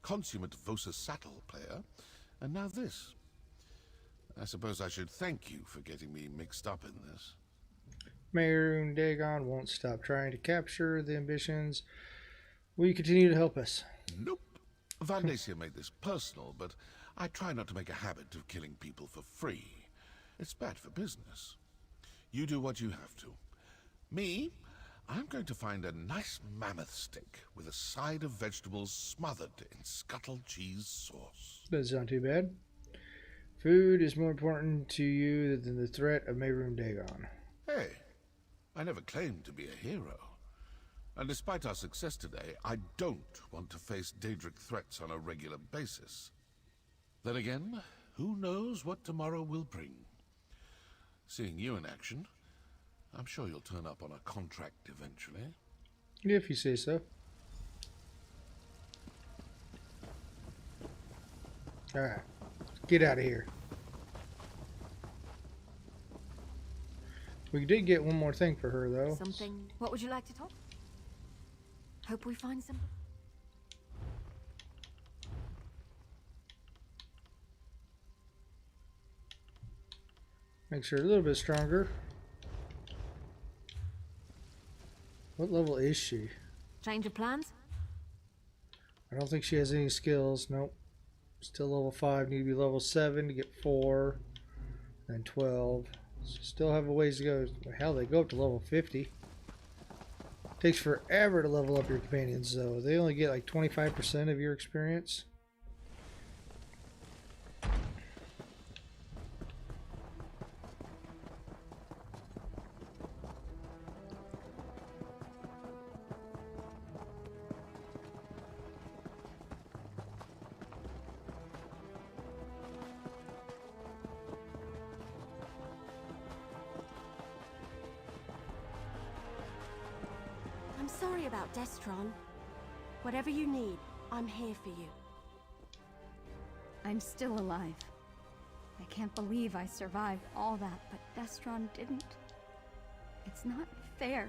consummate Vosa Saddle player, and now this. I suppose I should thank you for getting me mixed up in this. Maroon Dagon won't stop trying to capture the ambitions. Will you continue to help us? Nope. Vandacia made this personal, but I try not to make a habit of killing people for free. It's bad for business. You do what you have to. Me, I'm going to find a nice mammoth steak with a side of vegetables smothered in scuttled cheese sauce. Doesn't sound too bad. Food is more important to you than the threat of Maroon Dagon. Hey, I never claimed to be a hero. And despite our success today, I don't want to face Daedric threats on a regular basis. Then again, who knows what tomorrow will bring? Seeing you in action, I'm sure you'll turn up on a contract eventually. If you say so. Alright, get out of here. We did get one more thing for her, though. Something. What would you like to talk? Hope we find some. Makes her a little bit stronger. What level is she? Change of plans? I don't think she has any skills. Nope. Still level 5. Need to be level 7 to get 4. And 12. Still have a ways to go. Hell, they go up to level 50. Takes forever to level up your companions, though. They only get like 25% of your experience. I'm sorry about Destron. Whatever you need, I'm here for you. I'm still alive. I can't believe I survived all that, but Destron didn't. It's not fair.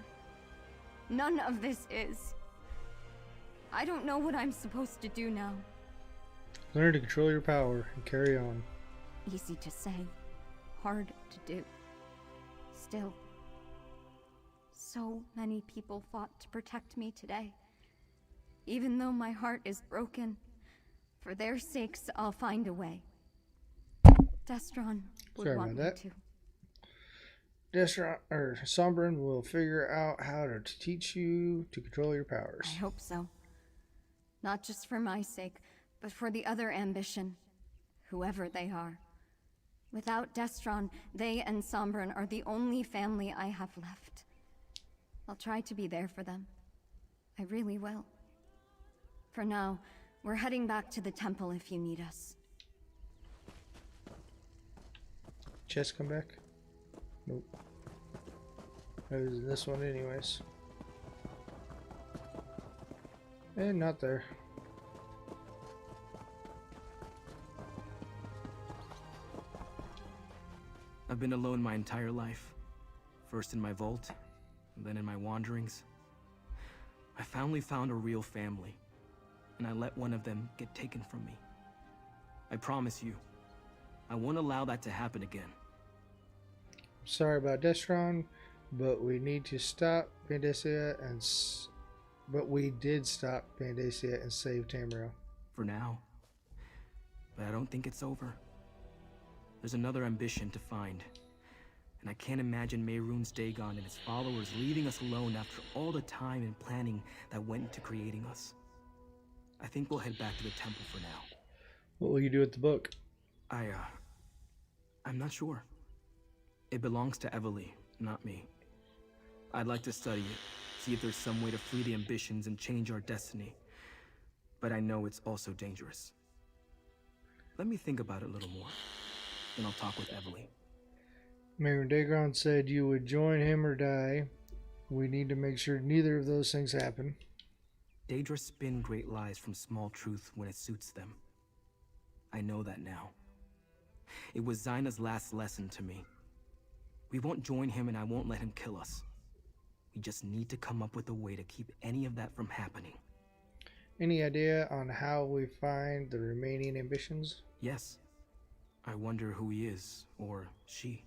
None of this is. I don't know what I'm supposed to do now. Learn to control your power and carry on. Easy to say, hard to do. Still, so many people fought to protect me today. Even though my heart is broken, for their sakes, I'll find a way. Destron would Sorry want about me that. to. Destron or Sombrin will figure out how to teach you to control your powers. I hope so. Not just for my sake, but for the other ambition, whoever they are. Without Destron, they and Sombrin are the only family I have left. I'll try to be there for them. I really will. For now, we're heading back to the temple if you need us. Chest come back? Nope. It was in this one anyways. And not there. I've been alone my entire life. First in my vault, and then in my wanderings. I finally found a real family, and I let one of them get taken from me. I promise you, I won't allow that to happen again. Sorry about Destron, but we need to stop Vandacia and but we did stop Vandacia and save Tamriel. For now. But I don't think it's over. There's another ambition to find. And I can't imagine Mehrunes Dagon and his followers leaving us alone after all the time and planning that went into creating us. I think we'll head back to the temple for now. What will you do with the book? I'm not sure. It belongs to Evely, not me. I'd like to study it, see if there's some way to free the ambitions and change our destiny. But I know it's also dangerous. Let me think about it a little more. Then I'll talk with Evely. Mayor Dagon said you would join him or die. We need to make sure neither of those things happen. Daedra spin great lies from small truth when it suits them. I know that now. It was Zaina's last lesson to me. We won't join him and I won't let him kill us. We just need to come up with a way to keep any of that from happening. Any idea on how we find the remaining ambitions? Yes. I wonder who he is, or she.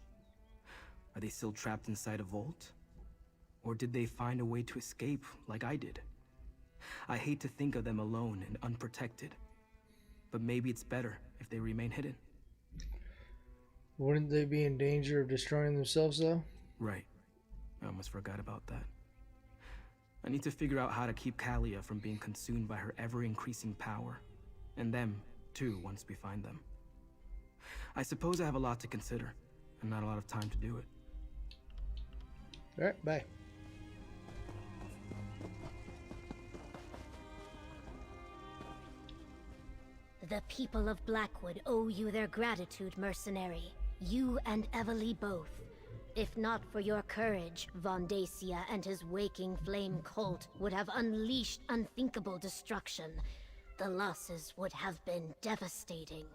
Are they still trapped inside a vault? Or did they find a way to escape like I did? I hate to think of them alone and unprotected. But maybe it's better if they remain hidden. Wouldn't they be in danger of destroying themselves, though? Right. I almost forgot about that. I need to figure out how to keep Kalia from being consumed by her ever-increasing power. And them, too, once we find them. I suppose I have a lot to consider, and not a lot of time to do it. Alright, bye. The people of Blackwood owe you their gratitude, mercenary. You and Evely both. If not for your courage, Von Dacia and his Waking Flame cult would have unleashed unthinkable destruction. The losses would have been devastating.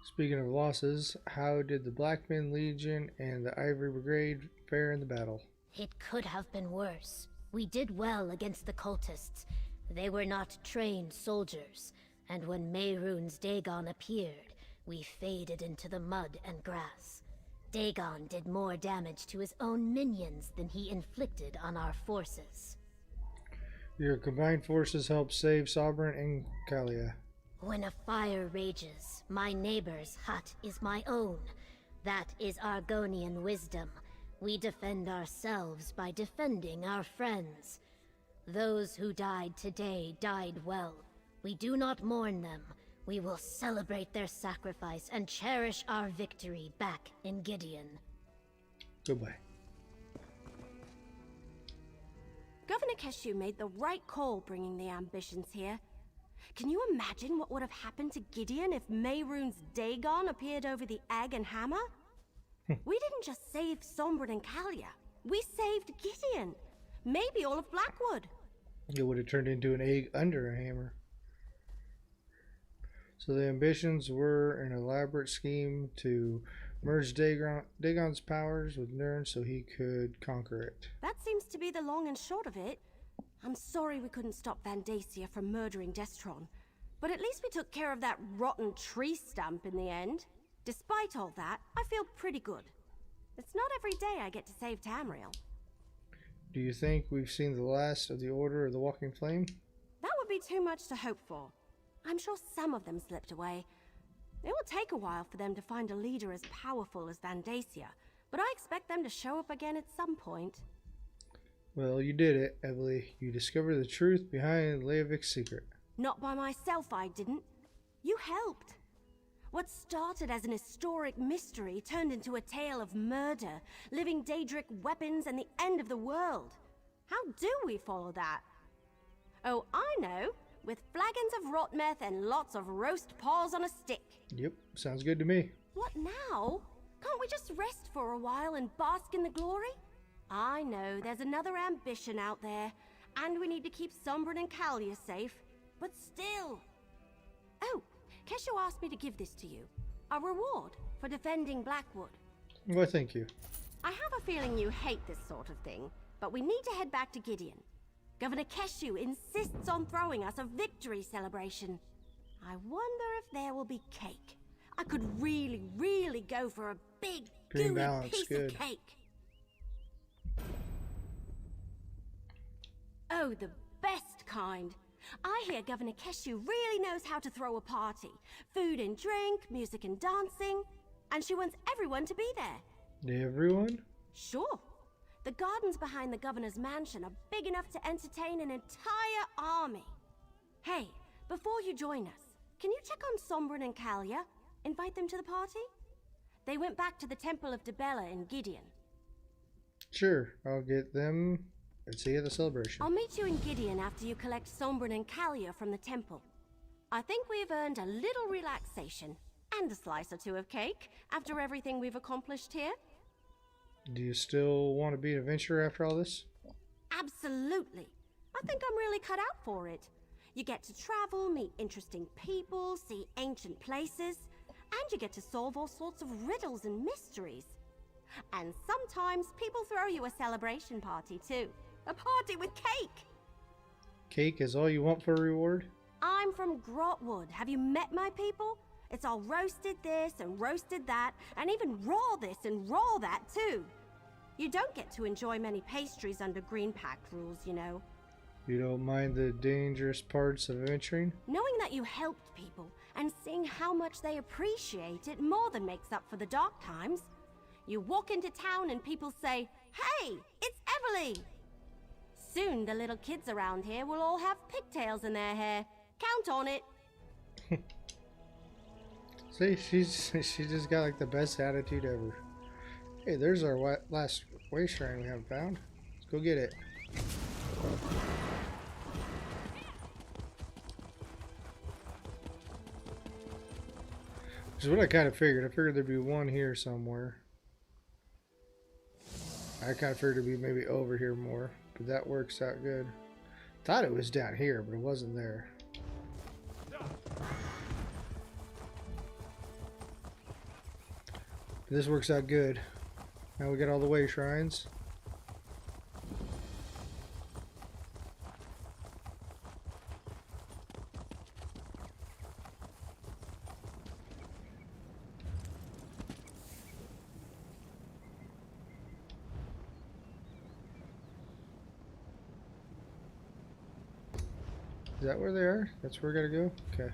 Speaking of losses, how did the Blackman Legion and the Ivory Brigade fare in the battle? It could have been worse. We did well against the cultists. They were not trained soldiers, and when Mehrunes Dagon appeared, we faded into the mud and grass. Dagon did more damage to his own minions than he inflicted on our forces. Your combined forces helped save Sovereign and Kalia. When a fire rages, my neighbor's hut is my own. That is Argonian wisdom. We defend ourselves by defending our friends. Those who died today died well. We do not mourn them. We will celebrate their sacrifice and cherish our victory back in Gideon. Goodbye. Governor Keshu made the right call bringing the ambitions here. Can you imagine what would have happened to Gideon if Mehrunes Dagon appeared over the egg and hammer? We didn't just save Sombrin and Kalia. We saved Gideon. Maybe all of Blackwood. It would have turned into an egg under a hammer. So the ambitions were an elaborate scheme to merge Dagon's powers with Nirn so he could conquer it. That seems to be the long and short of it. I'm sorry we couldn't stop Van Dacia from murdering Destron, but at least we took care of that rotten tree stump in the end. Despite all that, I feel pretty good. It's not every day I get to save Tamriel. Do you think we've seen the last of the Order of the Walking Flame? That would be too much to hope for. I'm sure some of them slipped away. It will take a while for them to find a leader as powerful as Van Dacia, but I expect them to show up again at some point. Well, you did it, Evely. You discovered the truth behind Leovik's secret. Not by myself, I didn't. You helped. What started as an historic mystery turned into a tale of murder, living Daedric weapons, and the end of the world. How do we follow that? Oh, I know. With flagons of rot meth and lots of roast paws on a stick. Yep, sounds good to me. What now? Can't we just rest for a while and bask in the glory? I know there's another ambition out there, and we need to keep Sombrin and Kalia safe, but still. Oh, Kesho asked me to give this to you. A reward for defending Blackwood. Well, thank you. I have a feeling you hate this sort of thing, but we need to head back to Gideon. Governor Keshu insists on throwing us a victory celebration. I wonder if there will be cake. I could really go for a big, Green gooey balance, piece good. of cake. Oh, the best kind. I hear Governor Keshu really knows how to throw a party. Food and drink, music and dancing. And she wants everyone to be there. Everyone? Sure. The gardens behind the governor's mansion are big enough to entertain an entire army. Hey, before you join us, can you check on Sombrin and Kalia? Invite them to the party? They went back to the Temple of Dibella in Gideon. Sure, I'll get them and see you at the celebration. I'll meet you in Gideon after you collect Sombrin and Kalia from the temple. I think we've earned a little relaxation and a slice or two of cake after everything we've accomplished here. Do you still want to be an adventurer after all this? Absolutely. I think I'm really cut out for it. You get to travel, meet interesting people, see ancient places, and you get to solve all sorts of riddles and mysteries. And sometimes people throw you a celebration party too. A party with cake! Cake is all you want for a reward? I'm from Blackwoods. Have you met my people? It's all roasted this and roasted that, and even raw this and raw that too. You don't get to enjoy many pastries under Green Pact rules, you know. You don't mind the dangerous parts of adventuring? Knowing that you helped people and seeing how much they appreciate it more than makes up for the dark times. You walk into town and people say, "Hey, it's Everly!" Soon the little kids around here will all have pigtails in their hair. Count on it. See, she just got like the best attitude ever. Hey, there's our last way shrine we haven't found. Let's go get it. Which is what I kind of figured. I figured there'd be one here somewhere. I kind of figured it'd be maybe over here more, but that works out good. Thought it was down here, but it wasn't there. This works out good. Now we got all the way shrines. Is that where they are? That's where we gotta go? Okay.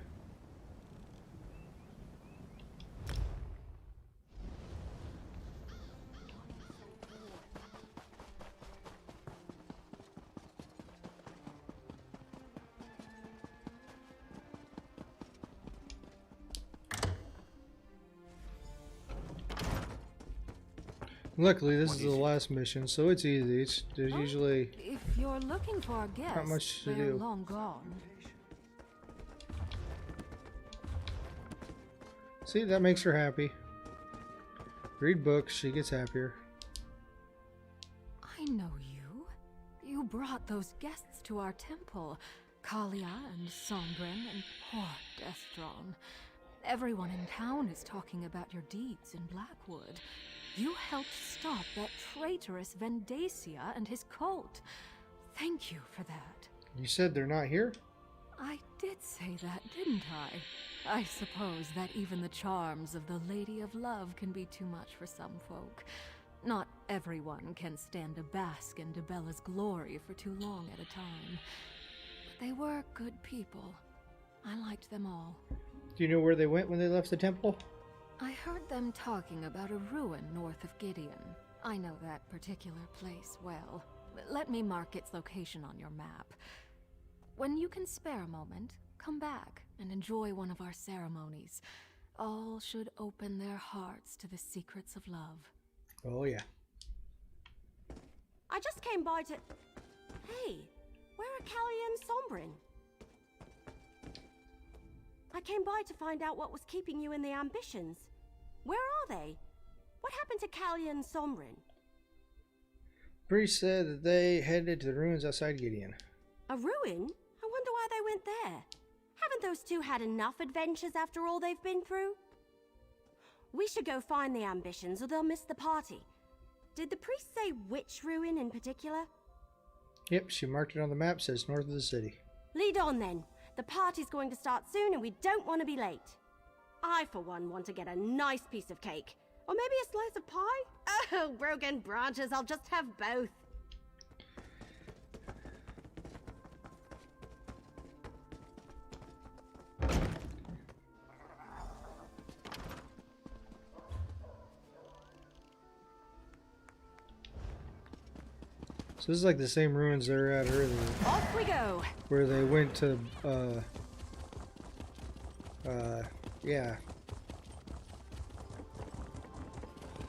Luckily, this is the last mission, so it's easy. There's usually If you're looking for a guest, not much to they're do. long gone. See, that makes her happy. Read books, she gets happier. I know you. You brought those guests to our temple. Kalia and Sombren and poor Destron. Everyone in town is talking about your deeds in Blackwood. You helped stop that traitorous Vendacia and his cult. Thank you for that. You said they're not here? I did say that, didn't I? I suppose that even the charms of the Lady of Love can be too much for some folk. Not everyone can stand to bask in Debella's glory for too long at a time. But they were good people. I liked them all. Do you know where they went when they left the temple? I heard them talking about a ruin north of Gideon. I know that particular place well. Let me mark its location on your map. When you can spare a moment, come back and enjoy one of our ceremonies. All should open their hearts to the secrets of love. Oh, yeah. I just came by to... Hey, where are Callie and Sombren? I came by to find out what was keeping you in the ambitions. Where are they? What happened to Callie and Sombren? Priest said that they headed to the ruins outside Gideon. A ruin? I wonder why they went there. Haven't those two had enough adventures after all they've been through? We should go find the ambitions or they'll miss the party. Did the priest say which ruin in particular? Yep, she marked it on the map, says north of the city. Lead on then. The party's going to start soon and we don't want to be late. I, for one, want to get a nice piece of cake. Or maybe a slice of pie? Oh, broken branches, I'll just have both. So this is like the same ruins they were at earlier. Off we go. Where they went to, yeah.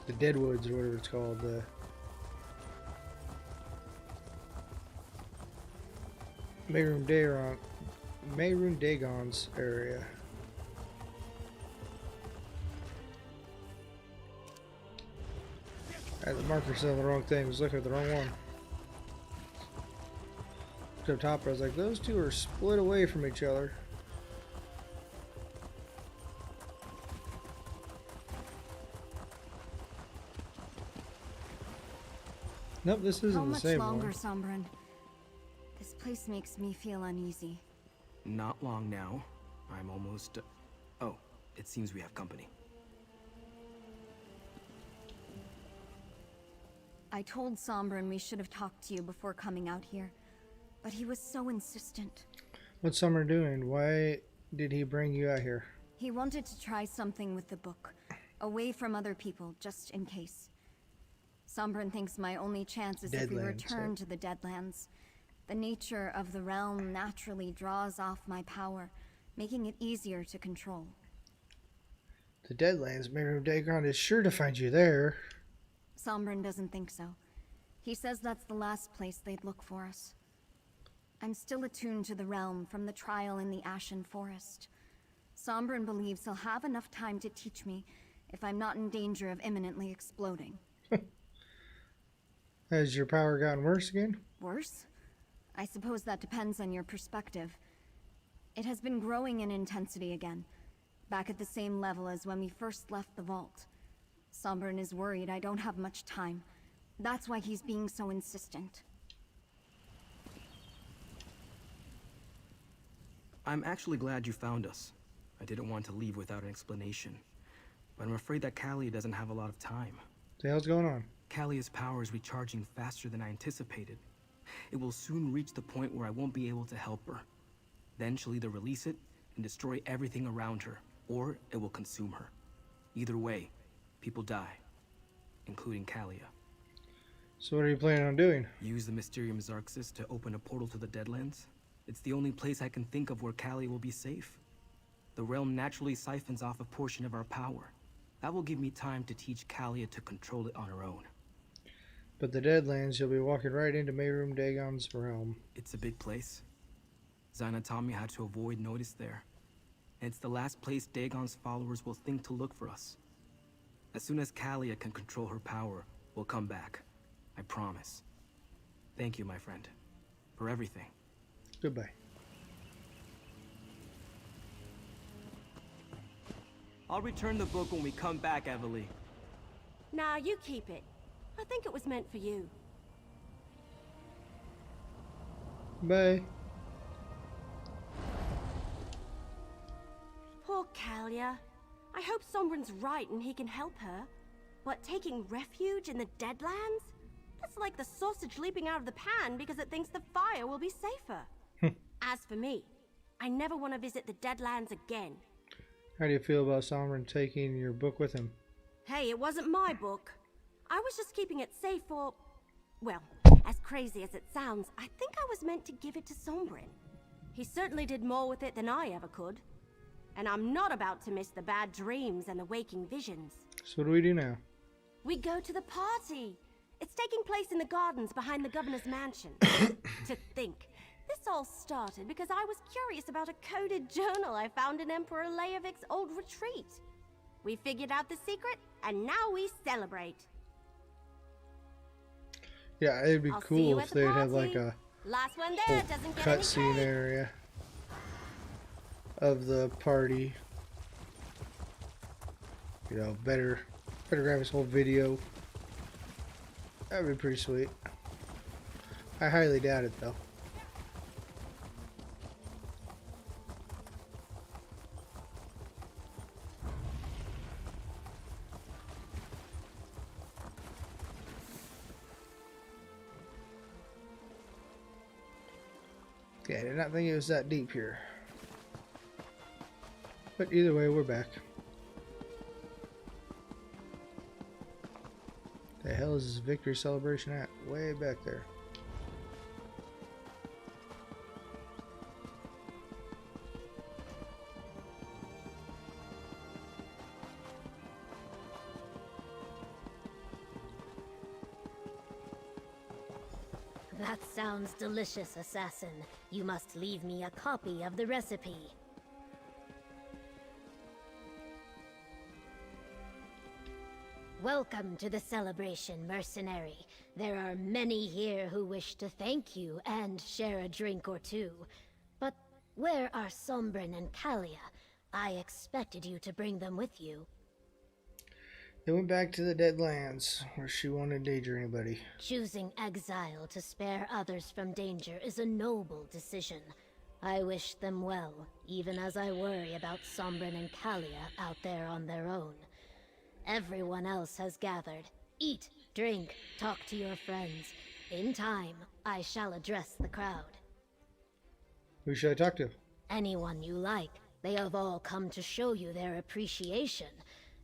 The Deadwoods or whatever it's called. The Mayroon Dagon's area. I had the marker said the wrong thing. I was looking at the wrong one. Up top, I was like, those two are split away from each other. Nope, this isn't How the much same longer, one. Sombrin? This place makes me feel uneasy. Not long now. I'm almost... Oh, it seems we have company. I told Sombrin we should have talked to you before coming out here, but he was so insistent. What's Summer doing? Why did he bring you out here? He wanted to try something with the book, away from other people, just in case. Sombrin thinks my only chance is if we return to the Deadlands. The nature of the realm naturally draws off my power, making it easier to control. The Deadlands, Mayroom Dagon is sure to find you there. Sombrin doesn't think so. He says that's the last place they'd look for us. I'm still attuned to the realm from the trial in the Ashen Forest. Sombrin believes he'll have enough time to teach me if I'm not in danger of imminently exploding. Has your power gotten worse again? Worse? I suppose that depends on your perspective. It has been growing in intensity again, back at the same level as when we first left the vault. Sombrin is worried I don't have much time. That's why he's being so insistent. I'm actually glad you found us. I didn't want to leave without an explanation. But I'm afraid that Callie doesn't have a lot of time. What the hell's going on? Callie's power is recharging faster than I anticipated. It will soon reach the point where I won't be able to help her. Then she'll either release it and destroy everything around her, or it will consume her. Either way, people die, including Kalia. So what are you planning on doing? Use the Mysterium Xarxis to open a portal to the Deadlands. It's the only place I can think of where Callie will be safe. The realm naturally siphons off a portion of our power. That will give me time to teach Kalia to control it on her own. But the Deadlands, you'll be walking right into Mayroom Dagon's realm. It's a big place. Zainatami had to avoid notice there. And it's the last place Dagon's followers will think to look for us. As soon as Kalia can control her power, we'll come back. I promise. Thank you, my friend, for everything. Goodbye. I'll return the book when we come back, Evely. Nah, you keep it. I think it was meant for you. Bye. Poor Kalia. I hope Sombrin's right and he can help her. But taking refuge in the Deadlands? That's like the sausage leaping out of the pan because it thinks the fire will be safer. As for me, I never want to visit the Deadlands again. How do you feel about Sombrin taking your book with him? Hey, it wasn't my book. I was just keeping it safe for... Well, as crazy as it sounds, I think I was meant to give it to Sombrin. He certainly did more with it than I ever could. And I'm not about to miss the bad dreams and the waking visions. So what do we do now? We go to the party. It's taking place in the gardens behind the governor's mansion. To think, this all started because I was curious about a coded journal I found in Emperor Leovik's old retreat. We figured out the secret, and now we celebrate. Yeah, it'd be I'll see cool you if at the they'd have like party. a Last one there doesn't get any cutscene cake. area of the party. You know, better grab this whole video. That'd be pretty sweet. I highly doubt it though. Yeah, I did not think it was that deep here. But either way, we're back. The hell is this victory celebration at? Way back there. That sounds delicious, assassin. You must leave me a copy of the recipe. Welcome to the celebration, mercenary. There are many here who wish to thank you and share a drink or two. But where are Sombrin and Kalia? I expected you to bring them with you. They went back to the Deadlands, where she won't endanger anybody. Choosing exile to spare others from danger is a noble decision. I wish them well, even as I worry about Sombren and Kalia out there on their own. Everyone else has gathered. Eat, drink, talk to your friends. In time, I shall address the crowd. Who should I talk to? Anyone you like. They have all come to show you their appreciation.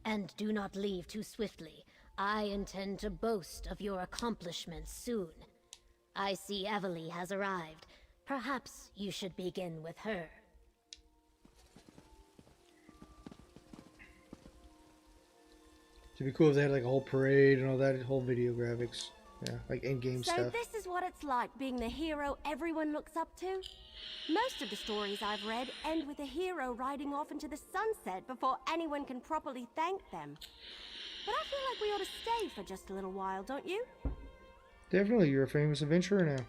And do not leave too swiftly. I intend to boast of your accomplishments soon. I see Evely has arrived. Perhaps you should begin with her. It'd be cool if they had like a whole parade and all that, whole video graphics. Yeah, like in-game So stuff. this is what it's like being the hero everyone looks up to? Most of the stories I've read end with a hero riding off into the sunset before anyone can properly thank them. But I feel like we ought to stay for just a little while, don't you? Definitely, you're a famous adventurer now.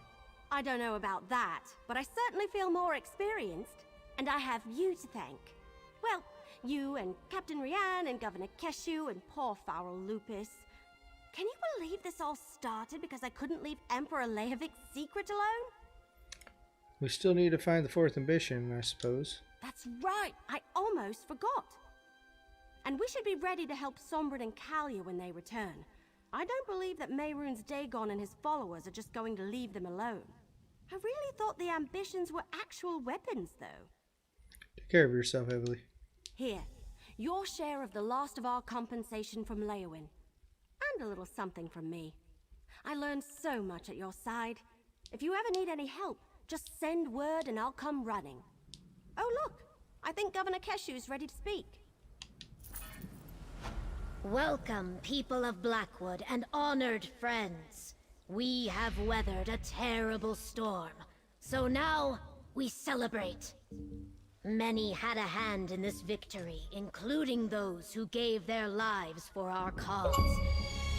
I don't know about that, but I certainly feel more experienced. And I have you to thank. Well, you and Captain Rian and Governor Keshu and poor Farrell Lupus. Can you believe this all started because I couldn't leave Emperor Lehovic's secret alone? We still need to find the fourth ambition, I suppose. That's right, I almost forgot. And we should be ready to help Sombren and Kalia when they return. I don't believe that Mehrunes Dagon and his followers are just going to leave them alone. I really thought the ambitions were actual weapons, though. Take care of yourself, Evely. Here, your share of the last of our compensation from Leowin. And a little something from me. I learned so much at your side. If you ever need any help, just send word and I'll come running. Oh look, I think Governor Keshu's ready to speak. Welcome, people of Blackwood and honored friends. We have weathered a terrible storm, so now we celebrate. Many had a hand in this victory, including those who gave their lives for our cause.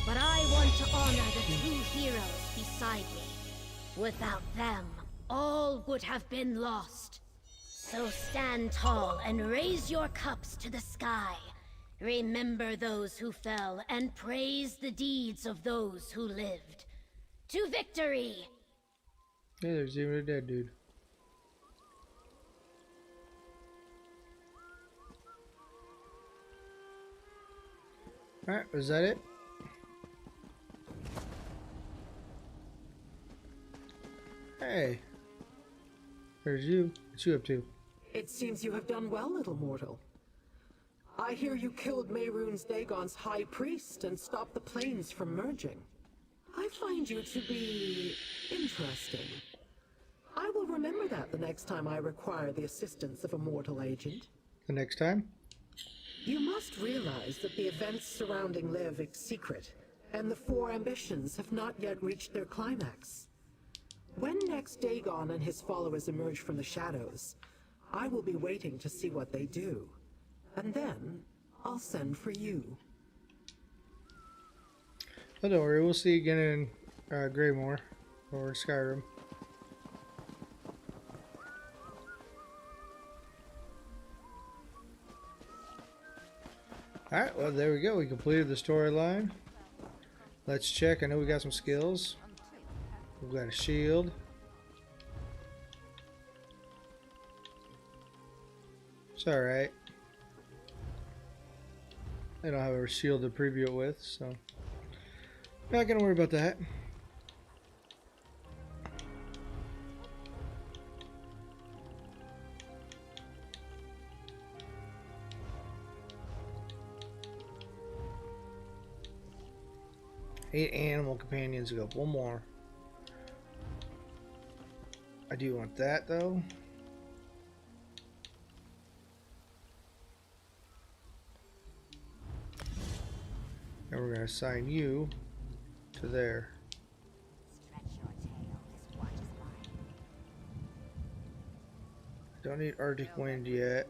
But I want to honor the two heroes beside me. Without them, all would have been lost. So stand tall and raise your cups to the sky. Remember those who fell and praise the deeds of those who lived. To victory! Yeah, there's even a dead dude. Alright, was that it? Hey. There's you. What you up to? It seems you have done well, little mortal. I hear you killed Mehrunes Dagon's high priest and stopped the planes from merging. I find you to be interesting. I will remember that the next time I require the assistance of a mortal agent. The next time? You must realize that the events surrounding Leovic's secret and the four ambitions have not yet reached their climax. When next Dagon and his followers emerge from the shadows, I will be waiting to see what they do. And then, I'll send for you. Oh, don't worry, we'll see you again in Greymore or Skyrim. Alright, well there we go. We completed the storyline. Let's check. I know we got some skills. We've got a shield. It's alright. I don't have a shield to preview it with, so not gonna worry about that. Eight animal companions ago. One more. I do want that though. And we're going to assign you to there. Don't need Arctic Wind yet.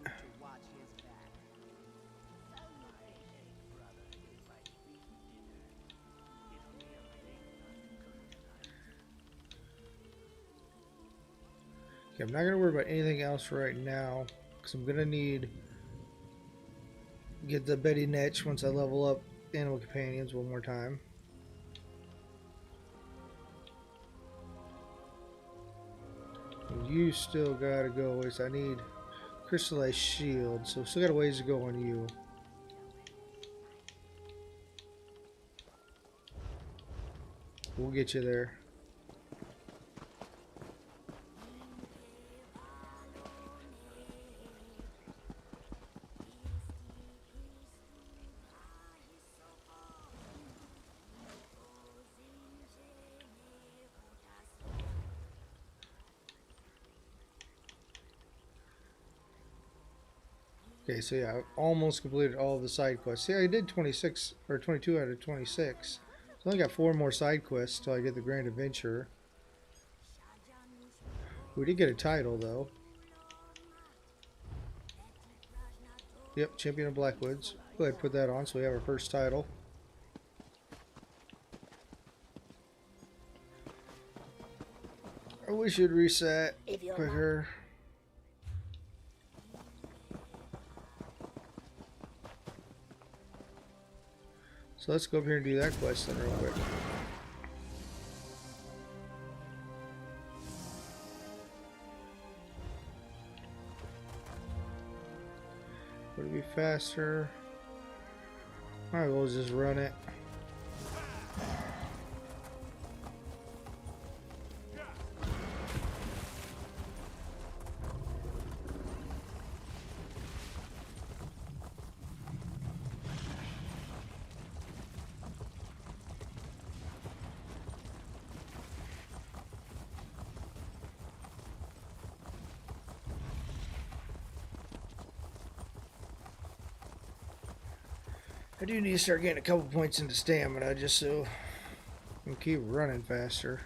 Okay, I'm not going to worry about anything else right now because I'm going to need get the Betty Netch once I level up animal companions one more time. You still gotta go. I need crystallized shield, so still got a ways to go on you. We'll get you there. Okay, so yeah, I almost completed all of the side quests. See, I did 26 or 22 out of 26. So I only got 4 more side quests till I get the Grand Adventure. We did get a title though. Yep, Champion of Blackwoods. Go ahead and put that on so we have our first title. We should reset quicker. So let's go up here and do that quest then real quick. Would it be faster? Alright, we'll just run it. I do need to start getting a couple points into stamina just so I can keep running faster.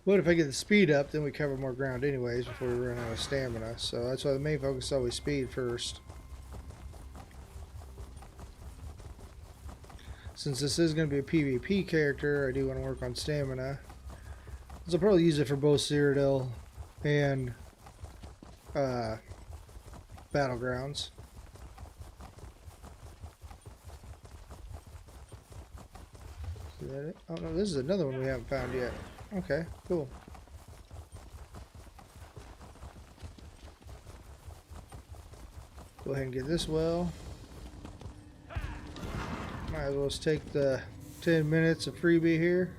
But if I get the speed up, then we cover more ground anyways before we run out of stamina. So that's why the main focus is always speed first. Since this is going to be a PvP character, I do want to work on stamina. So I'll probably use it for both Cyrodiil and Battlegrounds. Is that it? Oh no, this is another one we haven't found yet. Okay, cool. Go ahead and get this well. Might as well just take the 10 minutes of freebie here.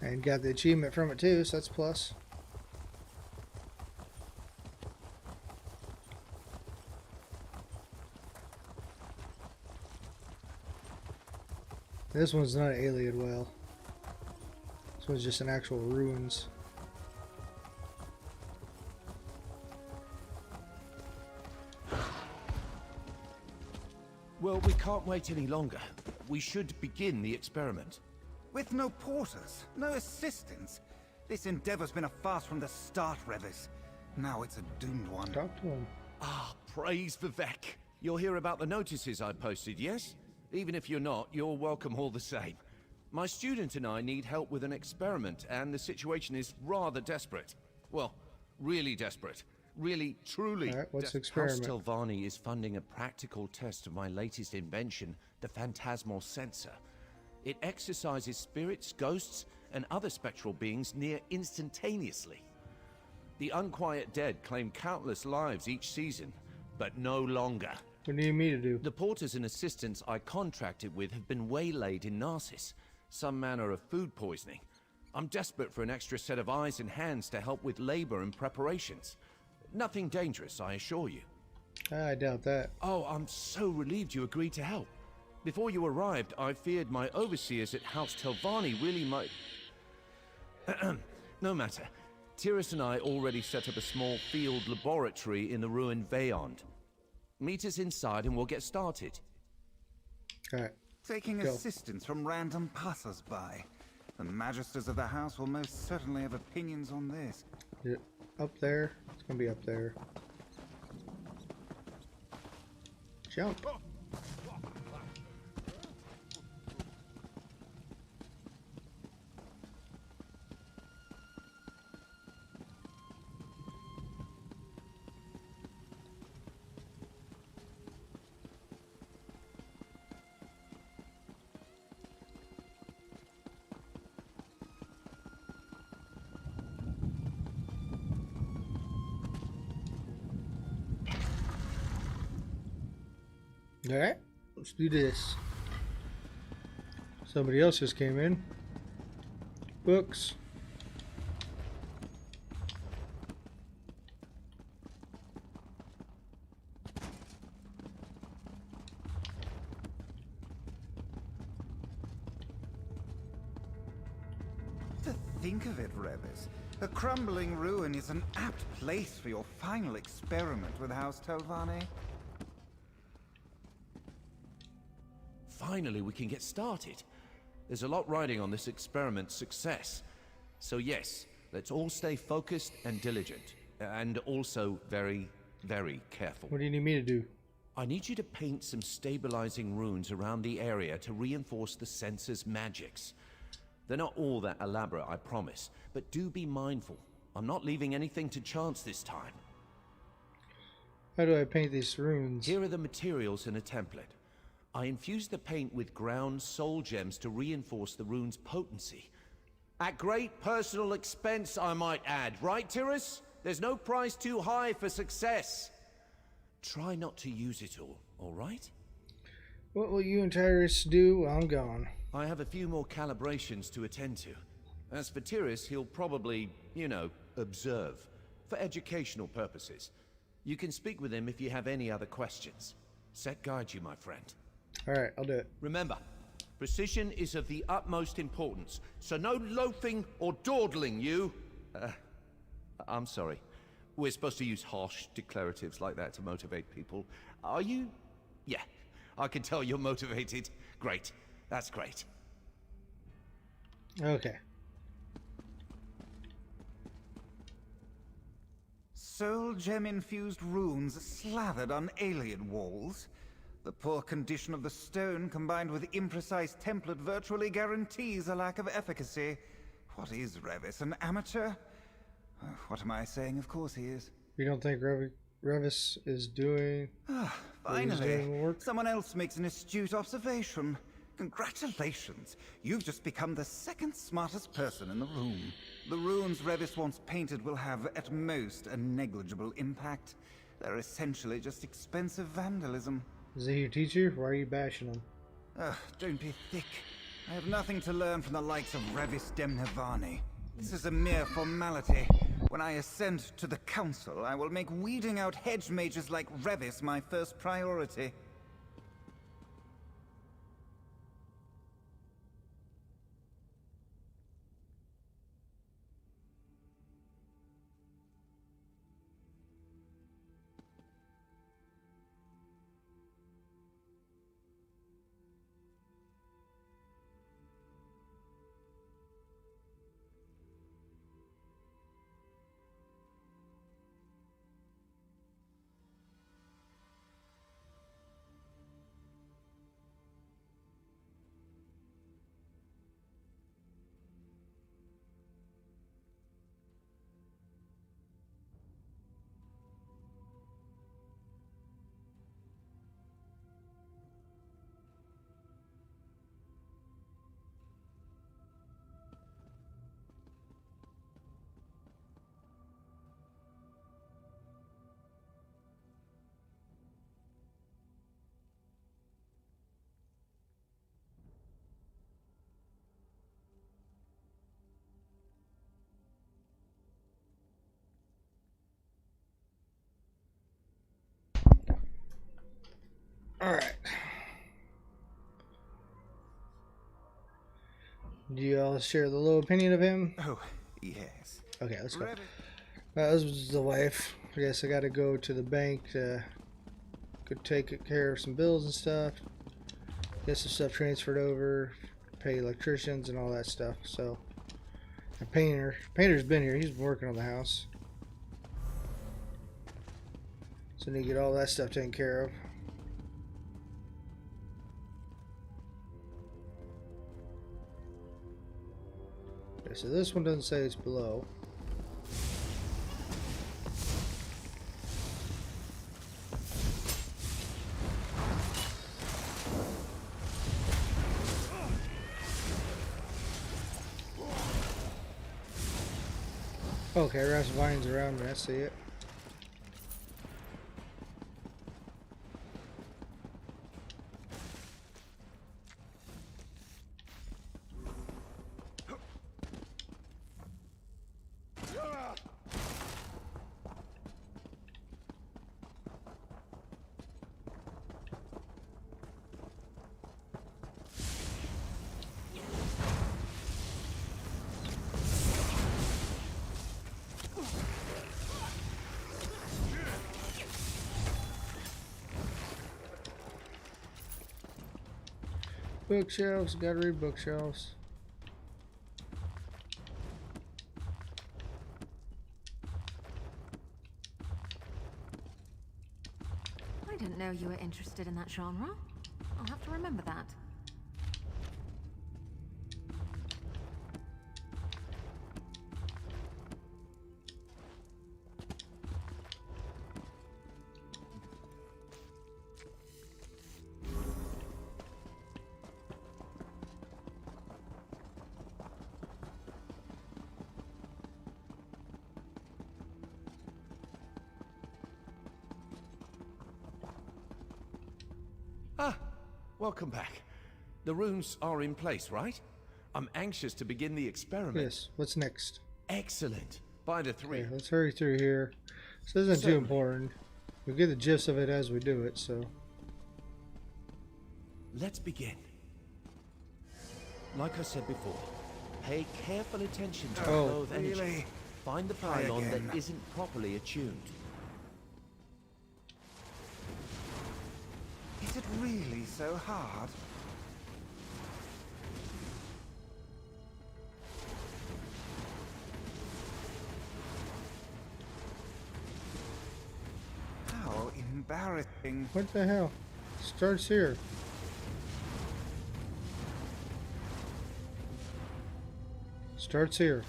And got the achievement from it too, so that's plus. This one's not an alien well. This one's just an actual ruins. Well, we can't wait any longer. We should begin the experiment. With no porters, no assistants. This endeavor's been a farce from the start, Revis. Now it's a doomed one. Talk to him. Ah, praise Vivek. You'll hear about the notices I posted, yes? Even if you're not, you're welcome all the same. My student and I need help with an experiment, and the situation is rather desperate. Well, really desperate. Really, truly. All right, what's the experiment? House Telvanni is funding a practical test of my latest invention, the phantasmal sensor. It exercises spirits, ghosts, and other spectral beings near instantaneously. The unquiet dead claim countless lives each season, but no longer. What do you need me to do? The porters and assistants I contracted with have been waylaid in Narcissus, some manner of food poisoning. I'm desperate for an extra set of eyes and hands to help with labor and preparations. Nothing dangerous, I assure you. I doubt that. Oh, I'm so relieved you agreed to help. Before you arrived, I feared my overseers at House Telvanni really might... No matter. Tyrus and I already set up a small field laboratory in the ruined Veyond. Meet us inside and we'll get started. Alright. Taking assistance from random passers-by. The magisters of the house will most certainly have opinions on this. Yeah. up there? It's gonna be up there. Jump. Alright, let's do this. Somebody else just came in. Books. To think of it, Revis, a crumbling ruin is an apt place for your final experiment with House Telvanni. Finally, we can get started. There's a lot riding on this experiment's success. So yes, let's all stay focused and diligent. And also very, very careful. What do you need me to do? I need you to paint some stabilizing runes around the area to reinforce the sensor's magics. They're not all that elaborate, I promise. But do be mindful. I'm not leaving anything to chance this time. How do I paint these runes? Here are the materials in a template. I infused the paint with ground soul gems to reinforce the rune's potency. At great personal expense, I might add. Right, Tyrus? There's no price too high for success. Try not to use it all right? What will you and Tyrus do while I'm gone? I have a few more calibrations to attend to. As for Tyrus, he'll probably, you know, observe. For educational purposes. You can speak with him if you have any other questions. Set guide you, my friend. Alright, I'll do it. Remember, precision is of the utmost importance, so no loafing or dawdling, you. I'm sorry. We're supposed to use harsh declaratives like that to motivate people. Are you? Yeah, I can tell you're motivated. Great. That's great. Okay. Soul gem-infused runes slathered on alien walls. The poor condition of the stone combined with imprecise template virtually guarantees a lack of efficacy. What is Revis, an amateur? What am I saying? Of course he is. You don't think Revis is doing... Finally, someone else makes an astute observation. Congratulations! You've just become the second smartest person in the room. The runes Revis wants painted will have, at most, a negligible impact. They're essentially just expensive vandalism. Is he your teacher? Why are you bashing him? Don't be thick. I have nothing to learn from the likes of Revis Demnevani. This is a mere formality. When I ascend to the council, I will make weeding out hedge mages like Revis my first priority. Alright. Do you all share the low opinion of him? Oh, yes. Okay, let's go. This was the wife. I guess I gotta go to the bank to go take care of some bills and stuff. Get some stuff transferred over, pay electricians and all that stuff. So, the painter's been here. He's been working on the house. So I need to get all that stuff taken care of. Okay, so this one doesn't say it's below. Okay, wraps vines around me, I see it. Bookshelves, gotta read bookshelves. I didn't know you were interested in that genre. I'll have to remember that. Welcome back. The runes are in place, right? I'm anxious to begin the experiment. Yes, what's next? Excellent. By the 3. Okay, let's hurry through here. This isn't too important. We get the gist of it as we do it, so. Let's begin. Like I said before, pay careful attention to flow of energy. Find the pylon that isn't properly attuned. Is it really so hard? How embarrassing. What the hell? Starts here. Starts here.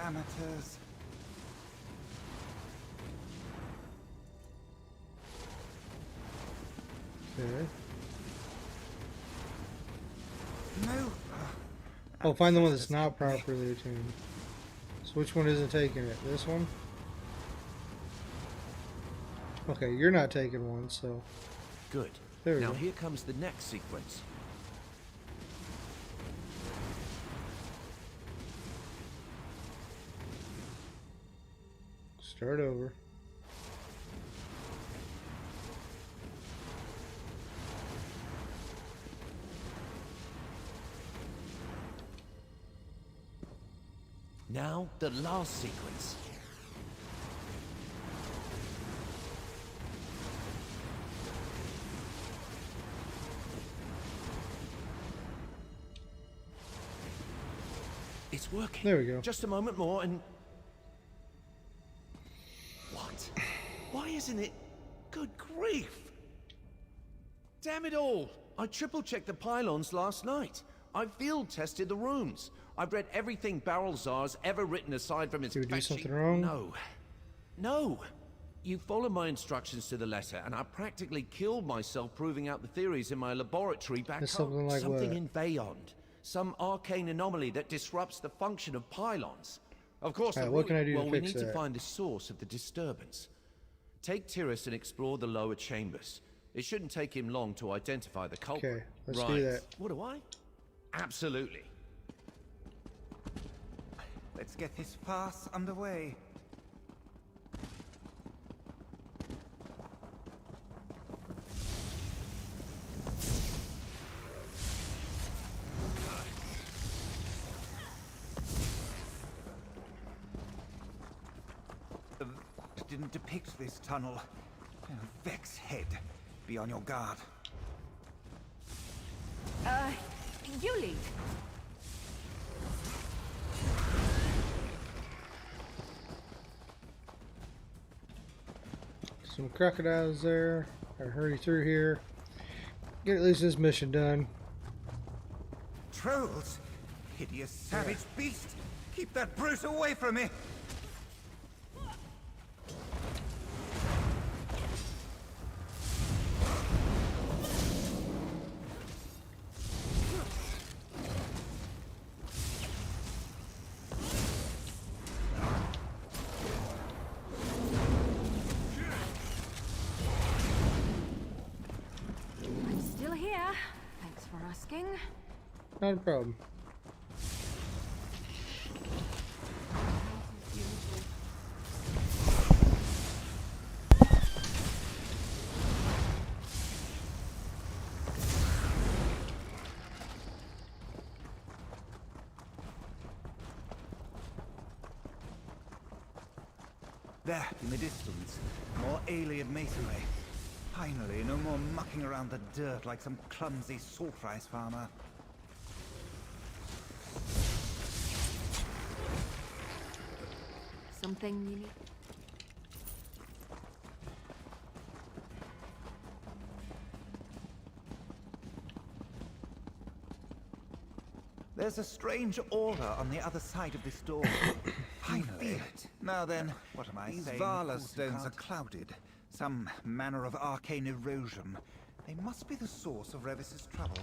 Amateurs. Okay. No. Oh, find the one that's not properly attuned. So which one isn't taking it? This one? Okay, you're not taking one, so. Good. There we now go. Here comes the next sequence. Start over. Now, the last sequence. It's working. There we go. Just a moment more and... What? Why isn't it... Good grief! Damn it all! I triple-checked the pylons last night. I field-tested the rooms. I've read everything Barrelzar's ever written aside from his Did we do fact something sheet. wrong? No. No! You followed my instructions to the letter, and I practically killed myself proving out the theories in my laboratory back That's home. something like Something what? in Beyond. Some arcane anomaly that disrupts the function of pylons. Of course, Alright, what can I do to well, we fix need to that? find the source of the disturbance. Take Tyrus and explore the lower chambers. It shouldn't take him long to identify the culprit. Okay, let's right. do that. What do I? Absolutely. Let's get this farce underway. Didn't depict this tunnel. Oh, Vex head. Be on your guard. You lead. Some crocodiles there. Gotta hurry through here. Get at least this mission done. Trolls! Hideous savage beast! Keep that brute away from me! I'm still here. Thanks for asking. Not a problem. There, in the distance, more alien masonry. Finally, no more mucking around the dirt like some clumsy salt rice farmer. Something you need? There's a strange aura on the other side of this door. Finally. Now then, what am I saying? These Vala stones are clouded. Some manner of arcane erosion. They must be the source of Revis's trouble.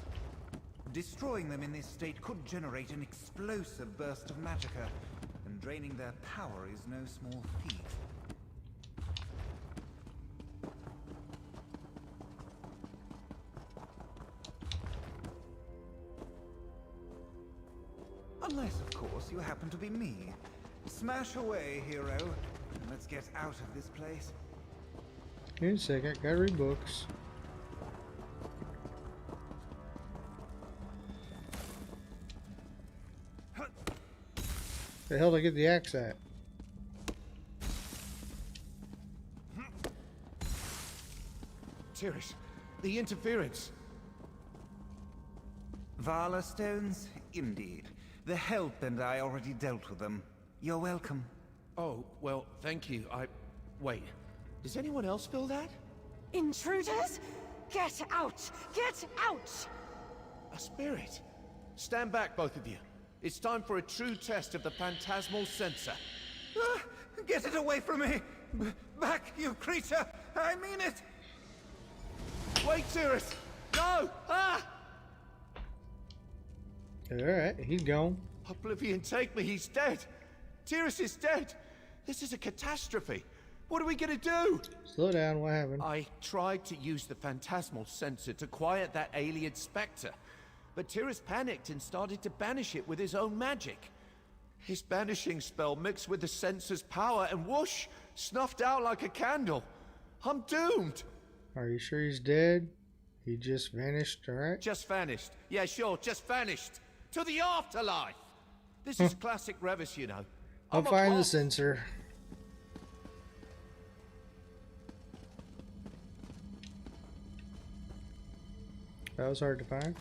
Destroying them in this state could generate an explosive burst of magicka, and draining their power is no small feat. Unless, of course, you happen to be me. Smash away, hero, and let's get out of this place. Here in a second, gotta read books. The hell did I get the axe at? Tyrus, the interference. Vala stones? Indeed. The Help and I already dealt with them. You're welcome. Oh, well, thank you. Wait, does anyone else feel that? Intruders? Get out! Get out! A spirit. Stand back, both of you. It's time for a true test of the phantasmal sensor. Ah, get it away from me! Back, you creature! I mean it! Wait, Tyrus! No! Ah! Alright, he's gone. Oblivion, take me, he's dead! Tyrus is dead! This is a catastrophe! What are we gonna do? Slow down, what happened? I tried to use the phantasmal sensor to quiet that alien specter, but Tyrus panicked and started to banish it with his own magic. His banishing spell mixed with the sensor's power and whoosh, snuffed out like a candle. I'm doomed! Are you sure he's dead? He just vanished, alright? Just vanished. Yeah, sure, just vanished. To the afterlife! This is classic Revis, you know. I'll find the sensor. That was hard to find.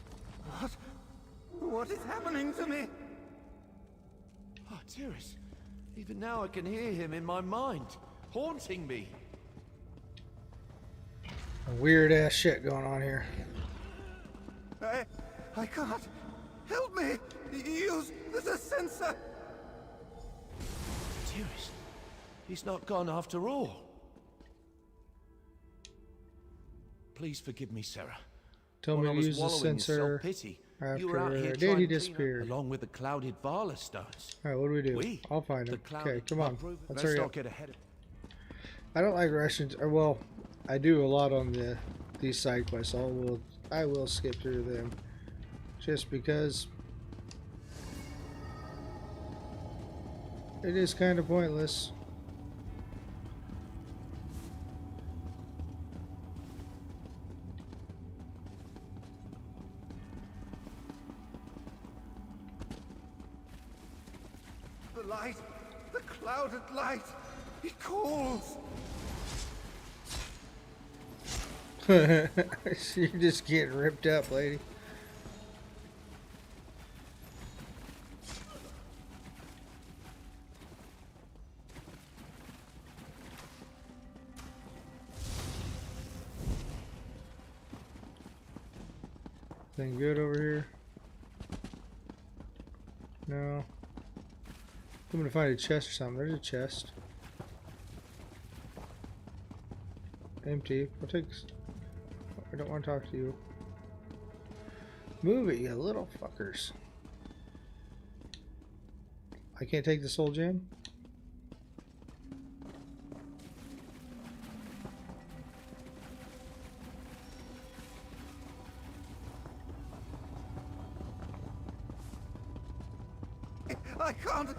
What is happening to me? Oh, Tyrus. Even now I can hear him in my mind, haunting me. Weird ass shit going on here. I can't. Help me! Use the sensor! Tyrus, he's not gone after all. Please forgive me, Sarah. Tell me to use the sensor after Daddy disappeared. Along with the clouded Vala stones. Alright, what do we do? I'll find him. Okay, come on. Let's hurry up. Get ahead of... I don't like Russians. Or, well, I do a lot on these side quests. I will skip through them. Just because it is kind of pointless. The light! The clouded light! It calls! You're just getting ripped up, lady. Anything good over here? No. I'm gonna find a chest or something. There's a chest. Empty. I'll take. I don't want to talk to you. Move it, you little fuckers. I can't take the soul gem? I can't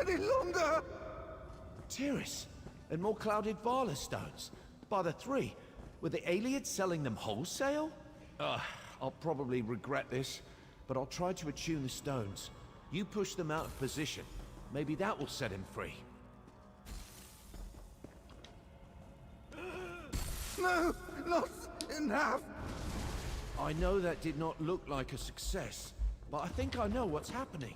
any longer! Tyrus, and more clouded Vala stones. By the 3. Were the aliens selling them wholesale? I'll probably regret this, but I'll try to attune the stones. You push them out of position. Maybe that will set him free. No, not enough! I know that did not look like a success, but I think I know what's happening.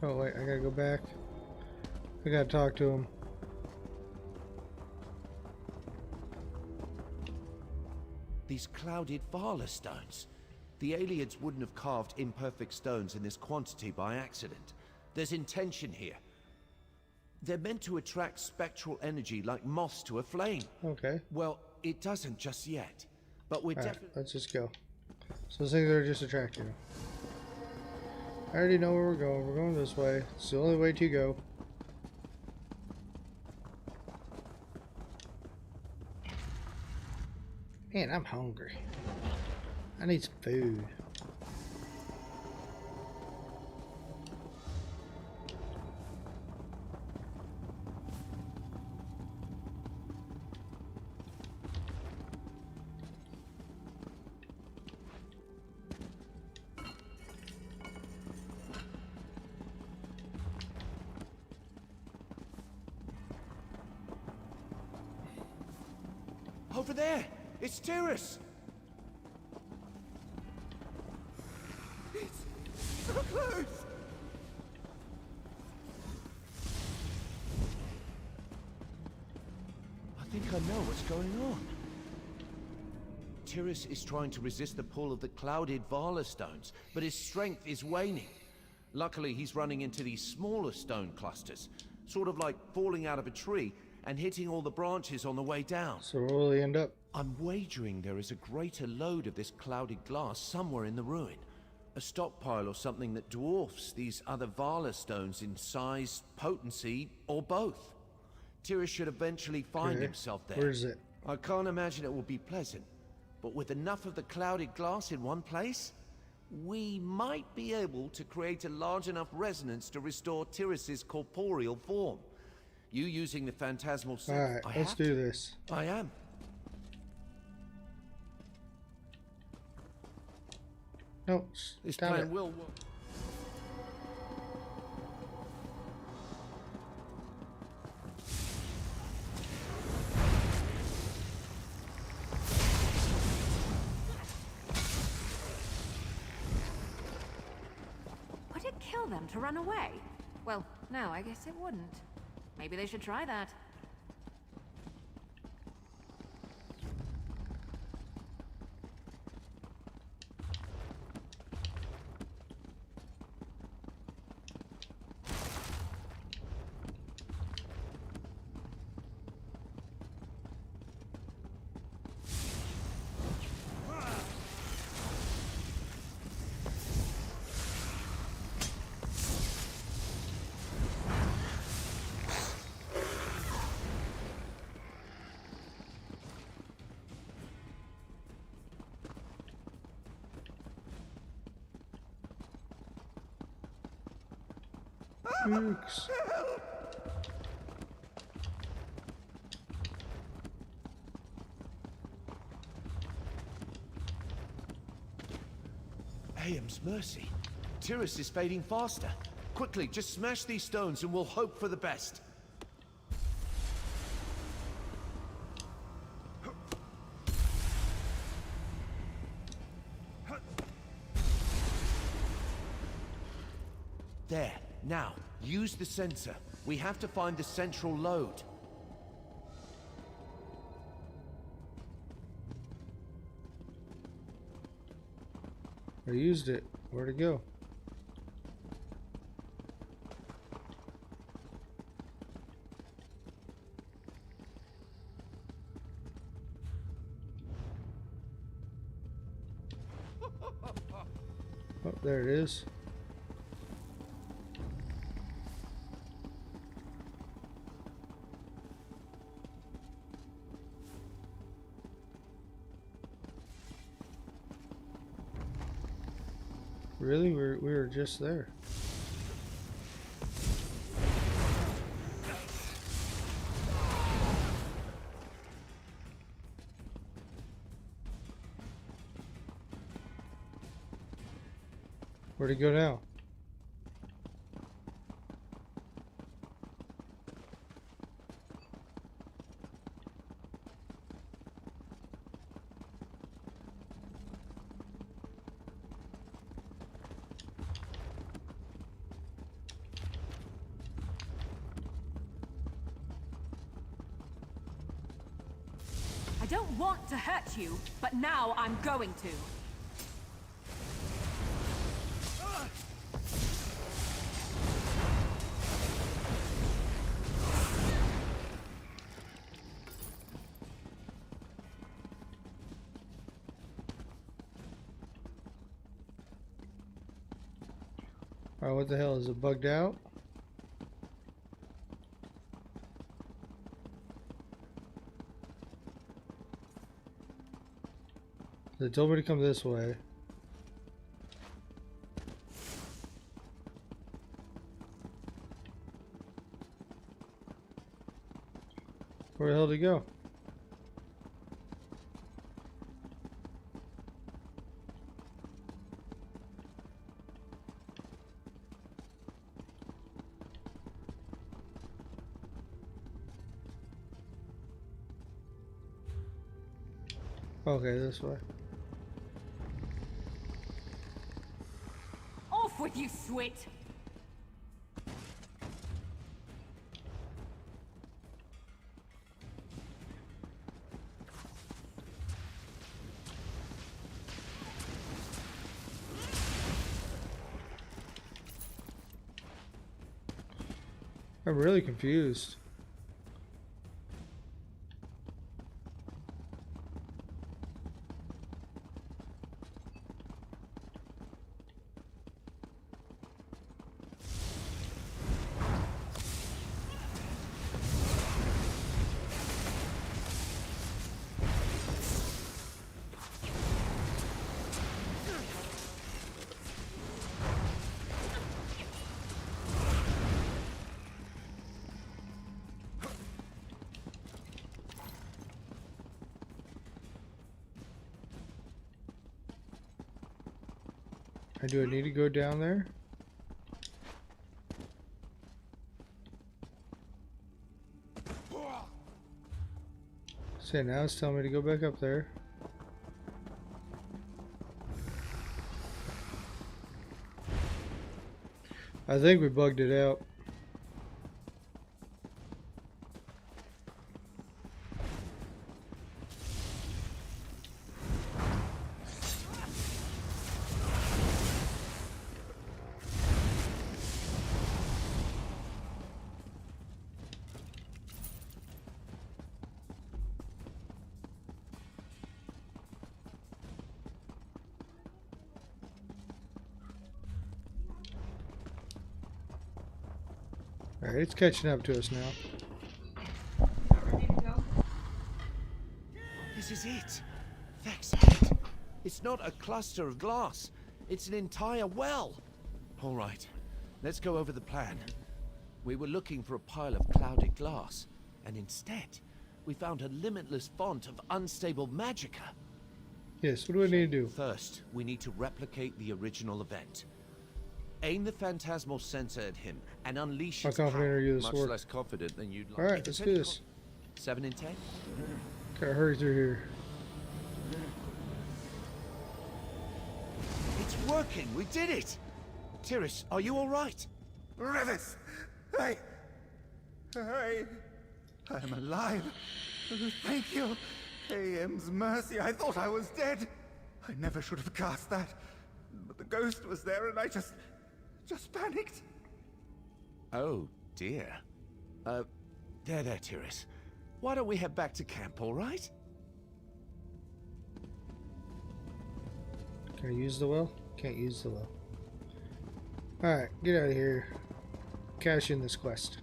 Oh wait, I gotta go back. I gotta talk to him. These clouded Vala stones. The aliens wouldn't have carved imperfect stones in this quantity by accident. There's intention here. They're meant to attract spectral energy like moths to a flame. Okay. Well, it doesn't just yet, but we're definitely... Let's just go. So those things are just attracting him. I already know where we're going. We're going this way. It's the only way to go. Man, I'm hungry. I need some food. Over there! It's Tyrus! It's so close! I think I know what's going on. Tyrus is trying to resist the pull of the clouded Vala stones, but his strength is waning. Luckily, he's running into these smaller stone clusters, sort of like falling out of a tree and hitting all the branches on the way down. So where will he end up? I'm wagering there is a greater load of this clouded glass somewhere in the ruin. A stockpile or something that dwarfs these other Vala stones in size, potency, or both. Tyrus should eventually find himself there. Where is it? I can't imagine it will be pleasant, but with enough of the clouded glass in one place, we might be able to create a large enough resonance to restore Tyrus's corporeal form. You using the phantasmal sense. Alright, let's do this. I am. No, This stop plan it. will work. Would it kill them to run away? Well, no, I guess it wouldn't. Maybe they should try that. Oops. Aeum's mercy. Tyrus is fading faster. Quickly, just smash these stones and we'll hope for the best. There. Now, use the sensor. We have to find the central load. I used it. Where'd it go? Oh, there it is. Really? We were just there. Where'd he go now? I don't want to hurt you, but now I'm going to. Alright, what the hell? Is it bugged out? They told me to come this way. Where the hell did he go? Okay, this way. Off with you, Swit! I'm really confused. Do I need to go down there? See, now it's telling me to go back up there. I think we bugged it out. Alright, it's catching up to us now. This is it. That's it. It's not a cluster of glass. It's an entire well. All right, let's go over the plan. We were looking for a pile of clouded glass, and instead, we found a limitless font of unstable magicka. Yes, what do I need to do? First, we need to replicate the original event. Aim the phantasmal sensor at him and unleash How his confident power. are you this Much work? less confident than you'd like. Alright, let's do this. 7 in 10? Gotta hurry through here. It's working! We did it! Tiris, are you alright? Revis! I am alive. Thank you. AM's mercy, I thought I was dead. I never should have cast that. But the ghost was there and I just panicked. Oh, dear. There, Tyrus. Why don't we head back to camp, all right? Can I use the well? Can't use the well. Alright, get out of here. Cash in this quest.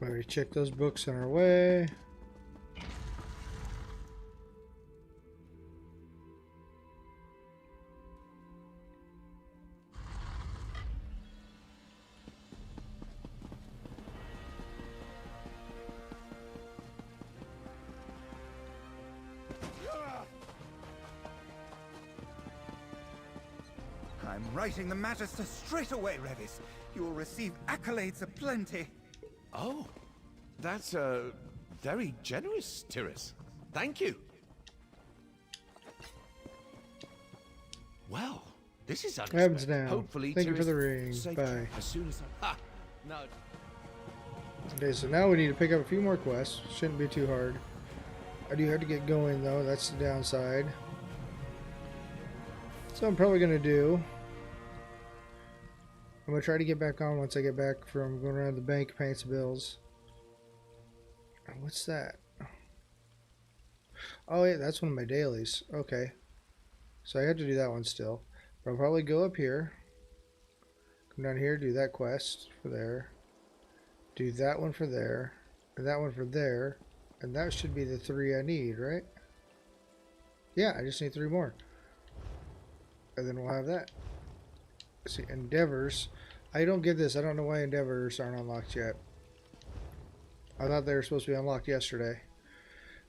Already checked those books on our way. I'm writing the Magister straight away, Revis. You will receive accolades aplenty. Oh, that's, very generous, Tyrus. Thank you. Well, this is What happens unexpected. now? Hopefully, Thank you for Tyrus the ring. safe Bye. as soon as I... Ha! No. Okay, so now we need to pick up a few more quests. Shouldn't be too hard. I do have to get going though, that's the downside. So I'm probably going to do... I'm going to try to get back on once I get back from going around the bank paying some bills. What's that? Oh yeah, that's one of my dailies. Okay. So I have to do that one still. But I'll probably go up here. Come down here, do that quest for there. Do that one for there. And that one for there. And that should be the 3 I need, right? Yeah, I just need 3 more. And then we'll have that. See, endeavors. I don't get this. I don't know why endeavors aren't unlocked yet. I thought they were supposed to be unlocked yesterday.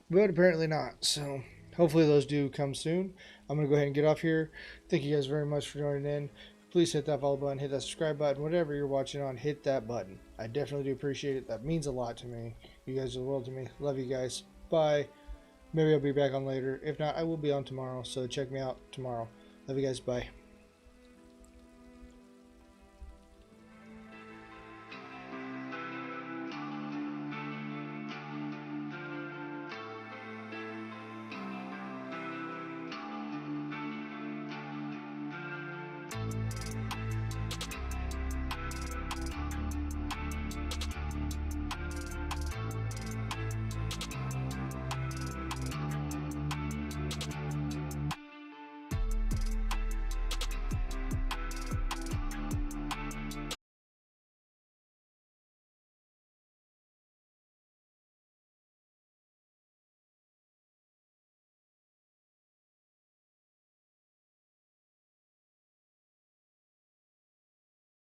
But apparently not. So hopefully those do come soon. I'm going to go ahead and get off here. Thank you guys very much for joining in. Please hit that follow button, hit that subscribe button, whatever you're watching on, hit that button. I definitely do appreciate it. That means a lot to me. You guys are the world to me. Love you guys. Bye. Maybe I'll be back on later. If not, I will be on tomorrow. So check me out tomorrow. Love you guys. Bye.